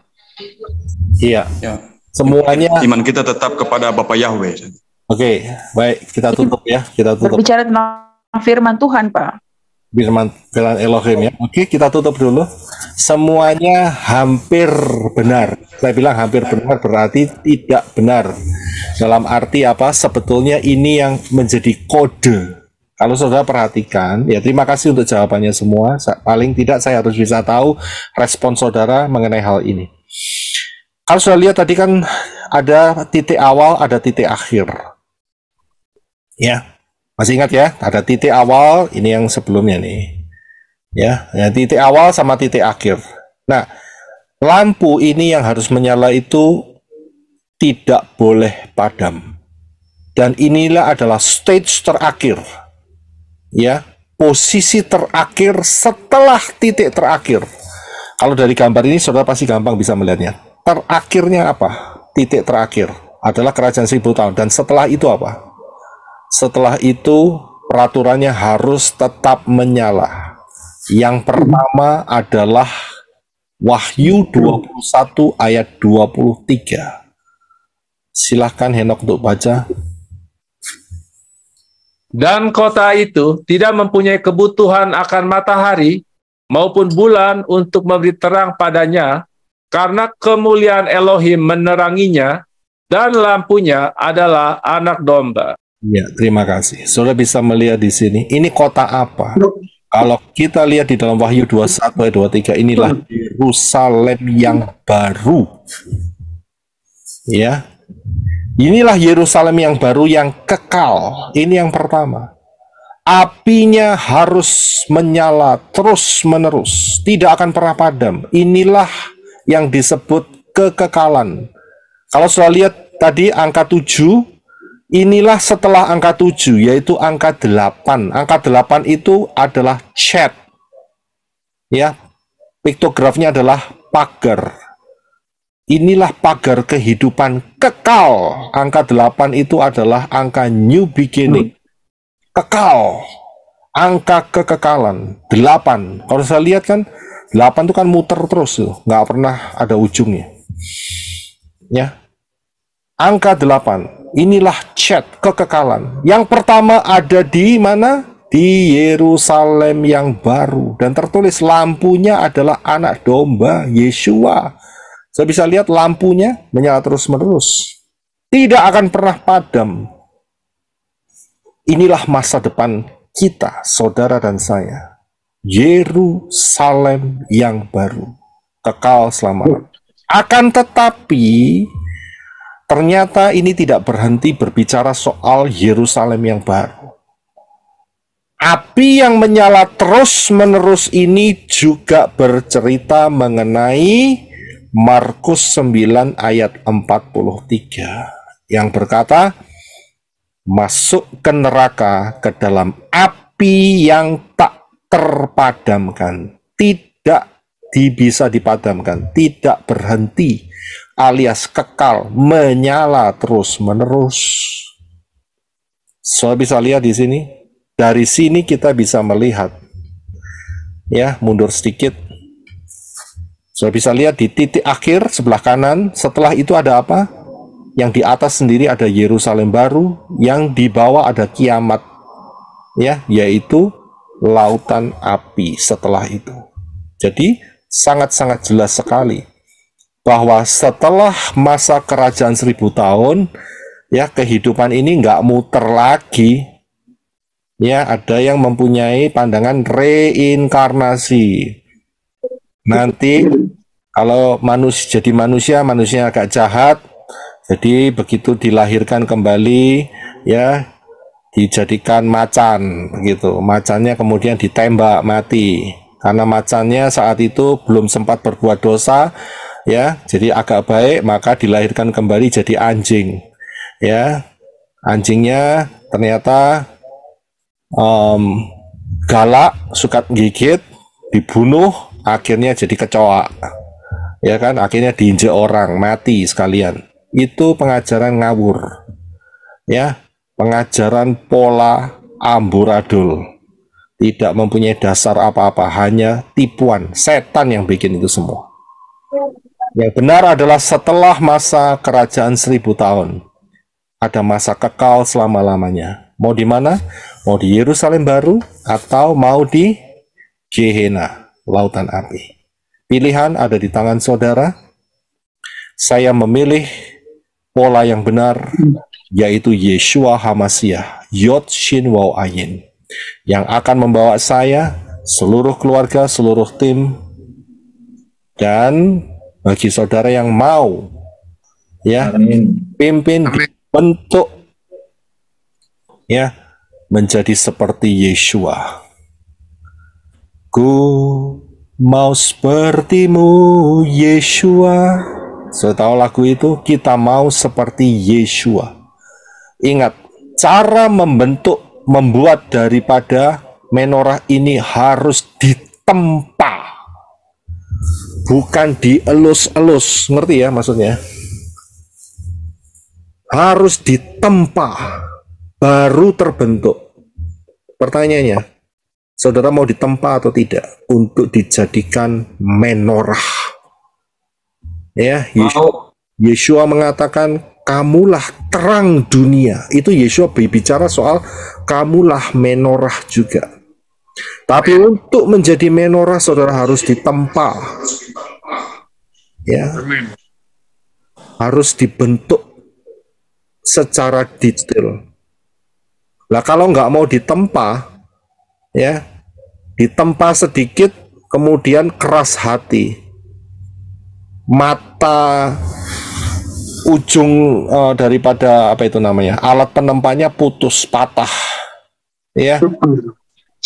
Iya. Ya. Semuanya. Iman kita tetap kepada Bapa Yahweh. Oke, baik. Kita tutup ya. Kita tutup. Berbicara tentang firman Tuhan, Pak. Firman Elohim ya. Oke, kita tutup dulu. Semuanya hampir benar. Saya bilang hampir benar berarti tidak benar. Dalam arti apa? Sebetulnya ini yang menjadi kode. Kalau saudara perhatikan, ya terima kasih untuk jawabannya semua. Paling tidak saya harus bisa tahu respon saudara mengenai hal ini. Kalau saudara lihat tadi kan ada titik awal, ada titik akhir. Ya, masih ingat ya? Ada titik awal, ini yang sebelumnya nih. Ya, titik awal sama titik akhir. Nah, lampu ini yang harus menyala itu tidak boleh padam. Dan inilah adalah stage terakhir, ya, posisi terakhir setelah titik terakhir. Kalau dari gambar ini saudara pasti gampang bisa melihatnya. Terakhirnya apa? Titik terakhir adalah kerajaan 1000 tahun. Dan setelah itu apa? Setelah itu peraturannya harus tetap menyala. Yang pertama adalah Wahyu 21 ayat 23. Silahkan Henok untuk baca. Dan kota itu tidak mempunyai kebutuhan akan matahari maupun bulan untuk memberi terang padanya, karena kemuliaan Elohim meneranginya, dan lampunya adalah anak domba. Ya, terima kasih. Saudara bisa melihat di sini, ini kota apa? Kalau kita lihat di dalam Wahyu 21 ayat 23, inilah Yerusalem yang baru. Ya. Inilah Yerusalem yang baru yang kekal. Ini yang pertama. Apinya harus menyala terus-menerus, tidak akan pernah padam. Inilah yang disebut kekekalan. Kalau sudah lihat tadi angka 7, inilah setelah angka 7, yaitu angka 8. Angka 8 itu adalah chat. Ya, piktografnya adalah pagar. Inilah pagar kehidupan kekal. Angka 8 itu adalah angka new beginning. Kekal. Angka kekekalan. 8. Kalau saya lihat kan, 8 itu kan muter terus tuh, nggak pernah ada ujungnya. Ya. Angka 8. Inilah chat kekekalan. Yang pertama ada di mana? Di Yerusalem yang baru. Dan tertulis lampunya adalah anak domba, Yeshua. Saya bisa lihat lampunya menyala terus-menerus. Tidak akan pernah padam. Inilah masa depan kita, saudara dan saya. Yerusalem yang baru. Kekal selama-lamanya. Akan tetapi, ternyata ini tidak berhenti berbicara soal Yerusalem yang baru. Api yang menyala terus-menerus ini juga bercerita mengenai Markus 9 ayat 43 yang berkata, masuk ke neraka ke dalam api yang tak terpadamkan, tidak bisa dipadamkan, tidak berhenti, alias kekal, menyala terus-menerus. So bisa lihat di sini, dari sini kita bisa melihat, ya, mundur sedikit. Sudah bisa lihat di titik akhir sebelah kanan, setelah itu ada apa? Yang di atas sendiri ada Yerusalem baru, yang di bawah ada kiamat, ya, yaitu lautan api setelah itu. Jadi sangat-sangat jelas sekali bahwa setelah masa kerajaan 1000 tahun, ya, kehidupan ini nggak muter lagi. Ya, ada yang mempunyai pandangan reinkarnasi. Nanti kalau jadi manusia agak jahat, jadi begitu dilahirkan kembali, ya, dijadikan macan, begitu. Macannya kemudian ditembak mati karena macannya saat itu belum sempat berbuat dosa, ya, jadi agak baik, maka dilahirkan kembali jadi anjing, ya. Anjingnya ternyata galak, suka gigit, dibunuh. Akhirnya jadi kecoa, ya kan? Akhirnya diinjek orang, mati sekalian. Itu pengajaran ngawur, ya, pengajaran pola amburadul, tidak mempunyai dasar apa-apa, hanya tipuan setan yang bikin itu semua. Yang benar adalah setelah masa kerajaan 1000 tahun, ada masa kekal selama-lamanya. Mau di mana? Mau di Yerusalem baru atau mau di Gehenna, lautan api. Pilihan ada di tangan saudara. Saya memilih pola yang benar, yaitu Yeshua HaMashiach, Yod Shin Waw Ayin, yang akan membawa saya, seluruh keluarga, seluruh tim, dan bagi saudara yang mau, ya, pimpin, bentuk, ya, menjadi seperti Yeshua. Ku mau sepertimu Yeshua. Sudah tahu lagu itu? Kita mau seperti Yeshua. Ingat, cara membuat daripada menorah ini harus ditempa, bukan dielus-elus. Ngerti ya maksudnya? Harus ditempa, baru terbentuk. Pertanyaannya, saudara mau ditempa atau tidak untuk dijadikan menorah? Ya, Yeshua mengatakan, kamulah terang dunia. Itu Yeshua berbicara soal kamulah menorah juga. Tapi untuk menjadi menorah, saudara harus ditempa. Ya, harus dibentuk secara detail. Lah kalau nggak mau ditempa, ya, ditempa sedikit, kemudian keras hati, mata ujung daripada apa itu namanya, alat penempanya putus, patah, ya,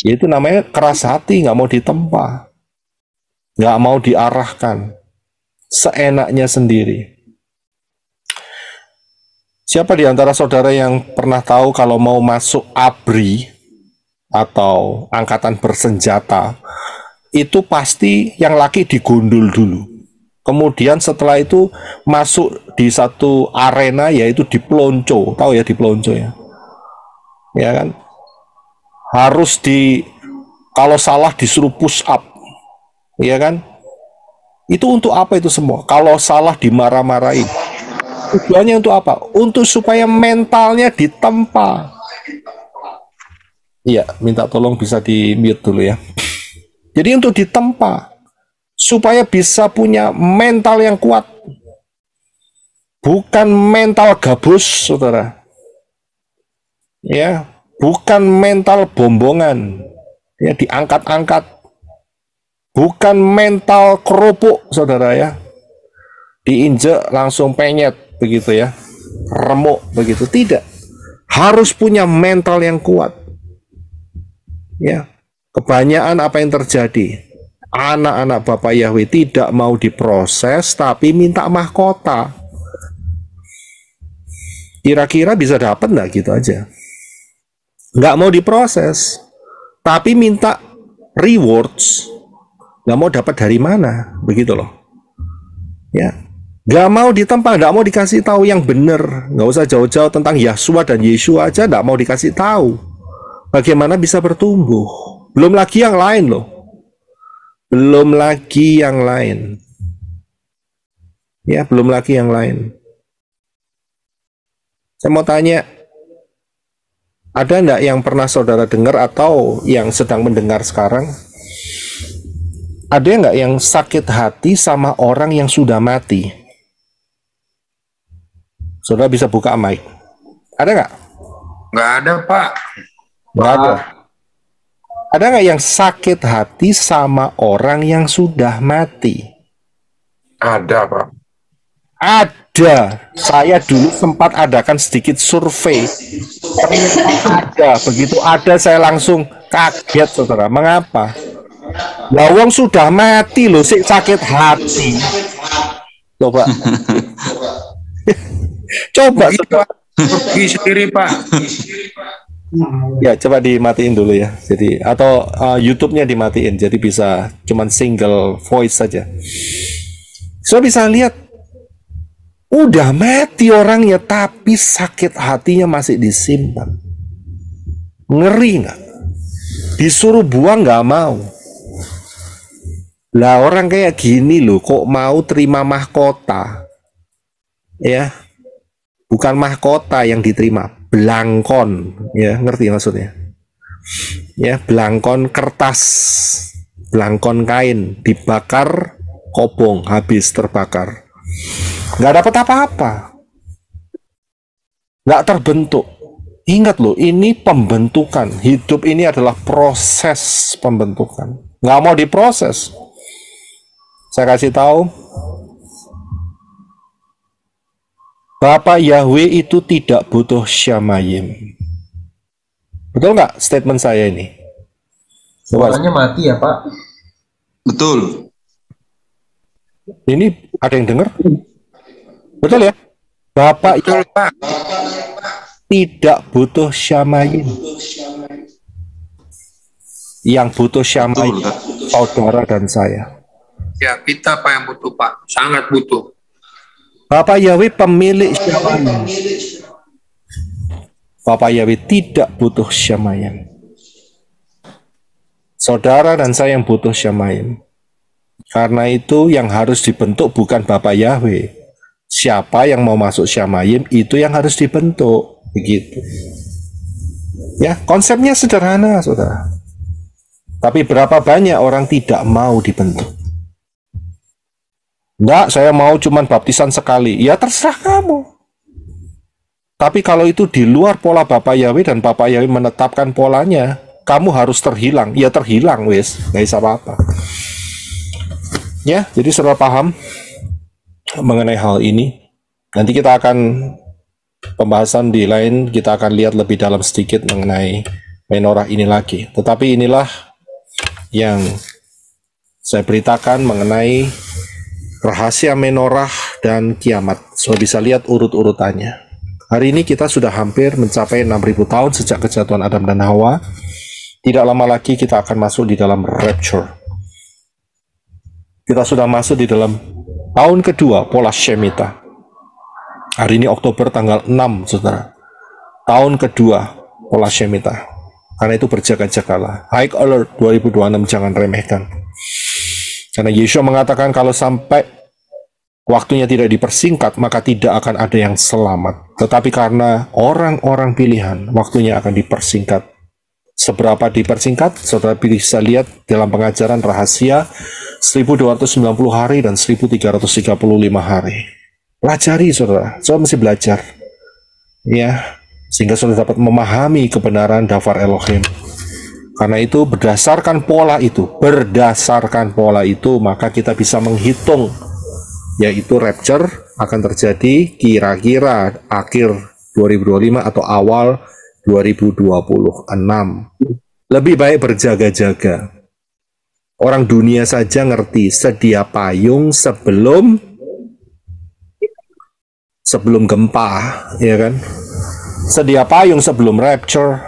itu namanya keras hati, nggak mau ditempa, nggak mau diarahkan, seenaknya sendiri. Siapa di antara saudara yang pernah tahu kalau mau masuk ABRI atau angkatan bersenjata, itu pasti yang laki digundul dulu. Kemudian setelah itu masuk di satu arena, yaitu dipelonco. Tahu ya dipelonco ya? Ya kan? Harus kalau salah disuruh push up. Ya kan? Itu untuk apa itu semua? Kalau salah dimarah-marahin. Tujuannya untuk apa? Untuk supaya mentalnya ditempa. Iya, minta tolong bisa di mute dulu ya. Jadi untuk ditempa, supaya bisa punya mental yang kuat. Bukan mental gabus, saudara. Ya, bukan mental bombongan. Ya, diangkat-angkat. Bukan mental kerupuk, saudara ya. Diinjek langsung penyet, begitu ya. Remuk, begitu. Tidak. Harus punya mental yang kuat. Ya, kebanyakan apa yang terjadi? Anak-anak Bapak Yahweh tidak mau diproses, tapi minta mahkota. Kira-kira bisa dapat nggak gitu aja? Nggak mau diproses, tapi minta rewards. Nggak mau dapat dari mana, begitu loh. Ya, nggak mau ditempa, nggak mau dikasih tahu yang benar. Nggak usah jauh-jauh tentang Yahshua dan Yeshua aja, nggak mau dikasih tahu. Bagaimana bisa bertumbuh? Belum lagi yang lain loh. Belum lagi yang lain. Ya, belum lagi yang lain. Saya mau tanya, ada enggak yang pernah saudara dengar atau yang sedang mendengar sekarang? Ada enggak yang sakit hati sama orang yang sudah mati? Saudara bisa buka mic. Ada enggak? Nggak ada, Pak. Nggak ada. Ada nggak yang sakit hati sama orang yang sudah mati? Ada, Pak. Ada. Saya dulu sempat adakan sedikit survei. Ada. Begitu ada saya langsung kaget, saudara. Mengapa? Lawang sudah mati loh, sakit hati. Coba. Coba, saudara. Pergi sendiri, Pak. Ya, coba dimatiin dulu ya. Jadi atau YouTube-nya dimatiin, jadi bisa cuman single voice saja. So bisa lihat, udah mati orangnya, tapi sakit hatinya masih disimpan. Ngeri nggak? Disuruh buang nggak mau. Lah orang kayak gini loh, kok mau terima mahkota? Ya, bukan mahkota yang diterima. Belangkon, ya, ngerti maksudnya? Ya, belangkon kertas, belangkon kain, dibakar, kobong, habis terbakar. Nggak dapat apa-apa. Nggak terbentuk. Ingat loh, ini pembentukan. Hidup ini adalah proses pembentukan. Nggak mau diproses. Saya kasih tahu, Bapak Yahweh itu tidak butuh syamayim. Betul nggak statement saya ini? Suaranya mati ya, Pak. Betul. Ini ada yang dengar? Betul ya? Bapak Betul, Pak. tidak butuh Syamayim. Yang butuh Syamayim saudara dan saya. Ya, kita Pak yang butuh, Pak. Sangat butuh. Bapak Yahweh pemilik Syamayim. Bapak Yahweh tidak butuh Syamayim. Saudara dan saya yang butuh Syamayim. Karena itu yang harus dibentuk bukan Bapak Yahweh. Siapa yang mau masuk Syamayim itu yang harus dibentuk. Begitu. Ya, konsepnya sederhana, saudara. Tapi berapa banyak orang tidak mau dibentuk? Enggak, saya mau cuman baptisan sekali. Ya terserah kamu. Tapi kalau itu di luar pola Bapak Yahweh dan Bapak Yahweh menetapkan polanya, kamu harus terhilang. Ya terhilang, wes. Nggak bisa apa-apa. Ya, jadi saudara paham mengenai hal ini. Nanti kita akan pembahasan di lain, kita akan lihat lebih dalam sedikit mengenai menorah ini lagi. Tetapi inilah yang saya beritakan mengenai rahasia menorah dan kiamat. Sudah bisa lihat urut-urutannya. Hari ini kita sudah hampir mencapai 6.000 tahun sejak kejatuhan Adam dan Hawa. Tidak lama lagi kita akan masuk di dalam rapture. Kita sudah masuk di dalam tahun kedua pola Shemitah. Hari ini Oktober tanggal 6, saudara. Tahun kedua pola Shemitah. Karena itu berjaga-jagalah. High alert 2026, jangan remehkan. Karena Yeshua mengatakan kalau sampai waktunya tidak dipersingkat, maka tidak akan ada yang selamat. Tetapi karena orang-orang pilihan, waktunya akan dipersingkat. Seberapa dipersingkat, saudara bisa lihat dalam pengajaran rahasia 1290 hari dan 1335 hari. Pelajari, saudara. Saudara mesti belajar. Ya, sehingga saudara dapat memahami kebenaran Dafar Elohim. Karena itu berdasarkan pola itu, maka kita bisa menghitung, yaitu rapture akan terjadi kira-kira akhir 2025 atau awal 2026. Lebih baik berjaga-jaga. Orang dunia saja ngerti sedia payung sebelum gempa, ya kan? Sedia payung sebelum rapture.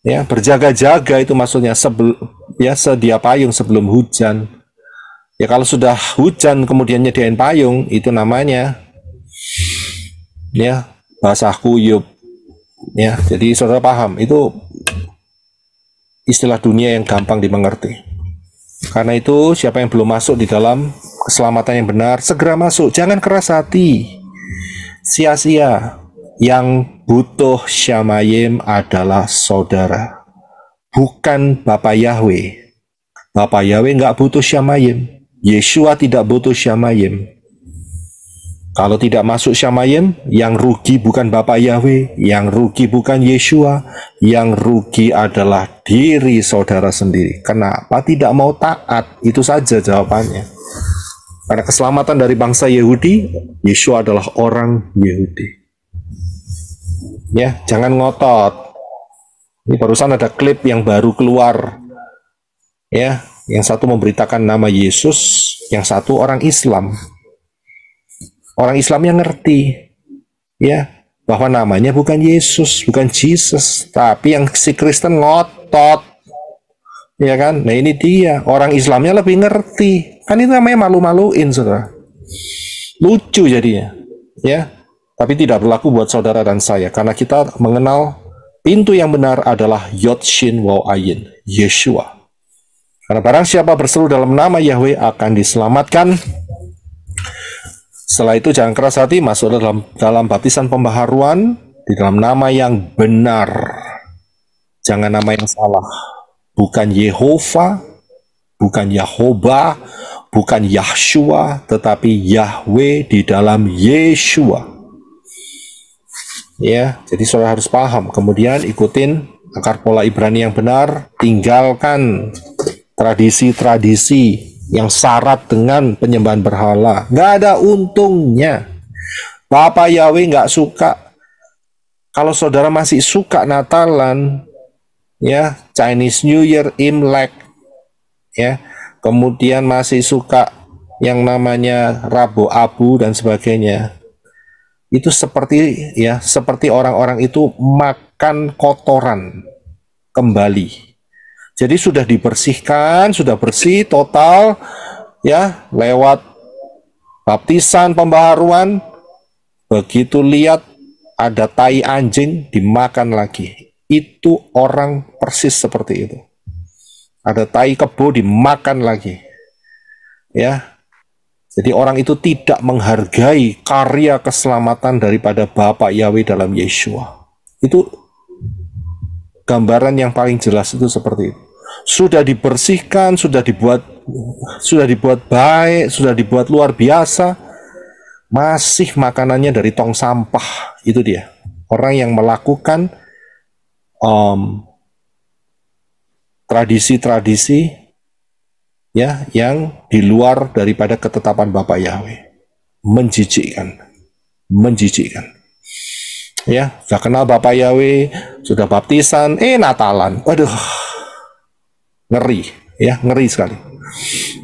Ya, berjaga-jaga itu maksudnya sedia payung sebelum hujan. Ya, kalau sudah hujan kemudian nyediain payung, itu namanya ya basah kuyup. Ya, jadi saudara paham, itu istilah dunia yang gampang dimengerti. Karena itu siapa yang belum masuk di dalam keselamatan yang benar, segera masuk, jangan keras hati. Sia-sia. Yang butuh Syamayim adalah saudara, bukan Bapak Yahweh. Bapak Yahweh nggak butuh Syamayim. Yeshua tidak butuh Syamayim. Kalau tidak masuk Syamayim, yang rugi bukan Bapak Yahweh, yang rugi bukan Yeshua, yang rugi adalah diri saudara sendiri. Kenapa tidak mau taat? Itu saja jawabannya. Karena keselamatan dari bangsa Yahudi, Yeshua adalah orang Yahudi. Ya, jangan ngotot. Ini barusan ada klip yang baru keluar. Ya, yang satu memberitakan nama Yesus, yang satu orang Islam. Orang Islam yang ngerti, ya, bahwa namanya bukan Yesus, bukan Jesus, tapi yang si Kristen ngotot. Ya kan? Nah, ini dia, orang Islamnya lebih ngerti. Kan itu namanya malu-maluin, saudara. Lucu jadinya. Ya. Tapi tidak berlaku buat saudara dan saya, karena kita mengenal pintu yang benar adalah Yod Shin Waw Ayin, Yeshua. Karena barang siapa berseru dalam nama Yahweh akan diselamatkan. Setelah itu jangan keras hati, masuk dalam baptisan pembaharuan di dalam nama yang benar. Jangan nama yang salah. Bukan Yehova, bukan Yahoba, bukan Yahshua, tetapi Yahweh di dalam Yeshua. Ya, jadi saudara harus paham. Kemudian ikutin akar pola Ibrani yang benar, tinggalkan tradisi-tradisi yang syarat dengan penyembahan berhala. Nggak ada untungnya. Bapak Yahweh nggak suka. Kalau saudara masih suka Natalan, ya, Chinese New Year, Imlek, ya, kemudian masih suka yang namanya Rabu Abu dan sebagainya, itu seperti orang-orang itu makan kotoran kembali. Jadi sudah dibersihkan, sudah bersih total ya lewat baptisan pembaharuan, begitu lihat ada tai anjing dimakan lagi. Itu orang persis seperti itu. Ada tai kebo dimakan lagi. Ya. Jadi orang itu tidak menghargai karya keselamatan daripada Bapa Yahweh dalam Yeshua. Itu gambaran yang paling jelas itu seperti itu. Sudah dibersihkan, sudah dibuat baik, sudah dibuat luar biasa, masih makanannya dari tong sampah. Itu dia. Orang yang melakukan tradisi-tradisi ya yang di luar daripada ketetapan Bapa Yahweh. Menjijikkan. Ya, sudah kenal Bapa Yahweh, sudah baptisan, Natalan. Waduh. Ngeri, ya, ngeri sekali.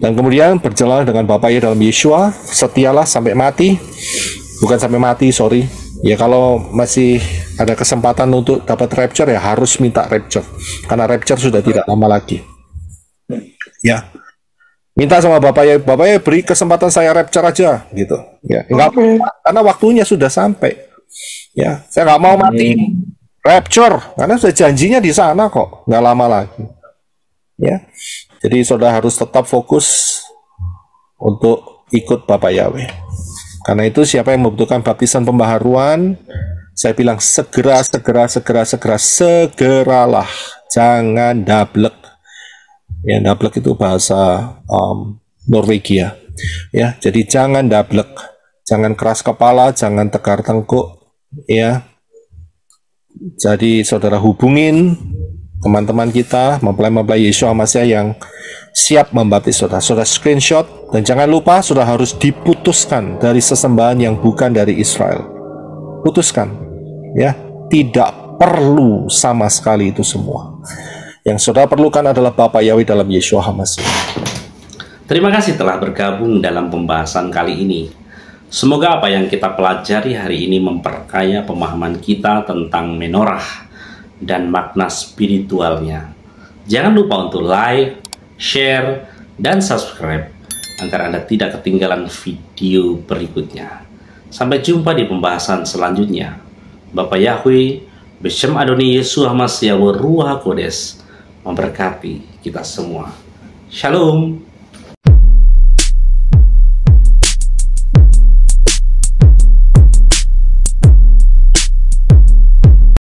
Dan kemudian berjalan dengan Bapa Yahweh dalam Yeshua, setialah sampai mati. Bukan sampai mati, sorry. Ya kalau masih ada kesempatan untuk dapat rapture ya harus minta rapture. Karena rapture sudah tidak lama lagi. Ya. Minta sama Bapak ya beri kesempatan saya rapture aja gitu. Ya, enggak karena waktunya sudah sampai. Ya, saya nggak mau mati rapture karena sudah janjinya di sana kok, nggak lama lagi. Ya. Jadi saudara harus tetap fokus untuk ikut Bapak Yahweh. Karena itu siapa yang membutuhkan baptisan pembaharuan, saya bilang segeralah, jangan dablek. Ya, dablek itu bahasa Norwegia. Ya, jadi jangan dablek, jangan keras kepala, jangan tegar tengkuk. Ya, jadi saudara hubungin teman-teman kita, mempelai-mempelai Yeshua Masya yang siap membaptis saudara. Saudara screenshot dan jangan lupa saudara harus diputuskan dari sesembahan yang bukan dari Israel. Putuskan, ya, tidak perlu sama sekali itu semua. Yang saudara perlukan adalah Bapa Yahweh dalam Yeshua HaMashiach. Terima kasih telah bergabung dalam pembahasan kali ini. Semoga apa yang kita pelajari hari ini memperkaya pemahaman kita tentang menorah dan makna spiritualnya. Jangan lupa untuk like, share, dan subscribe agar Anda tidak ketinggalan video berikutnya. Sampai jumpa di pembahasan selanjutnya. Bapa Yahweh, Beshem Adoni Yesus HaMashiach Ruach HaKodesh memberkati kita semua. Shalom.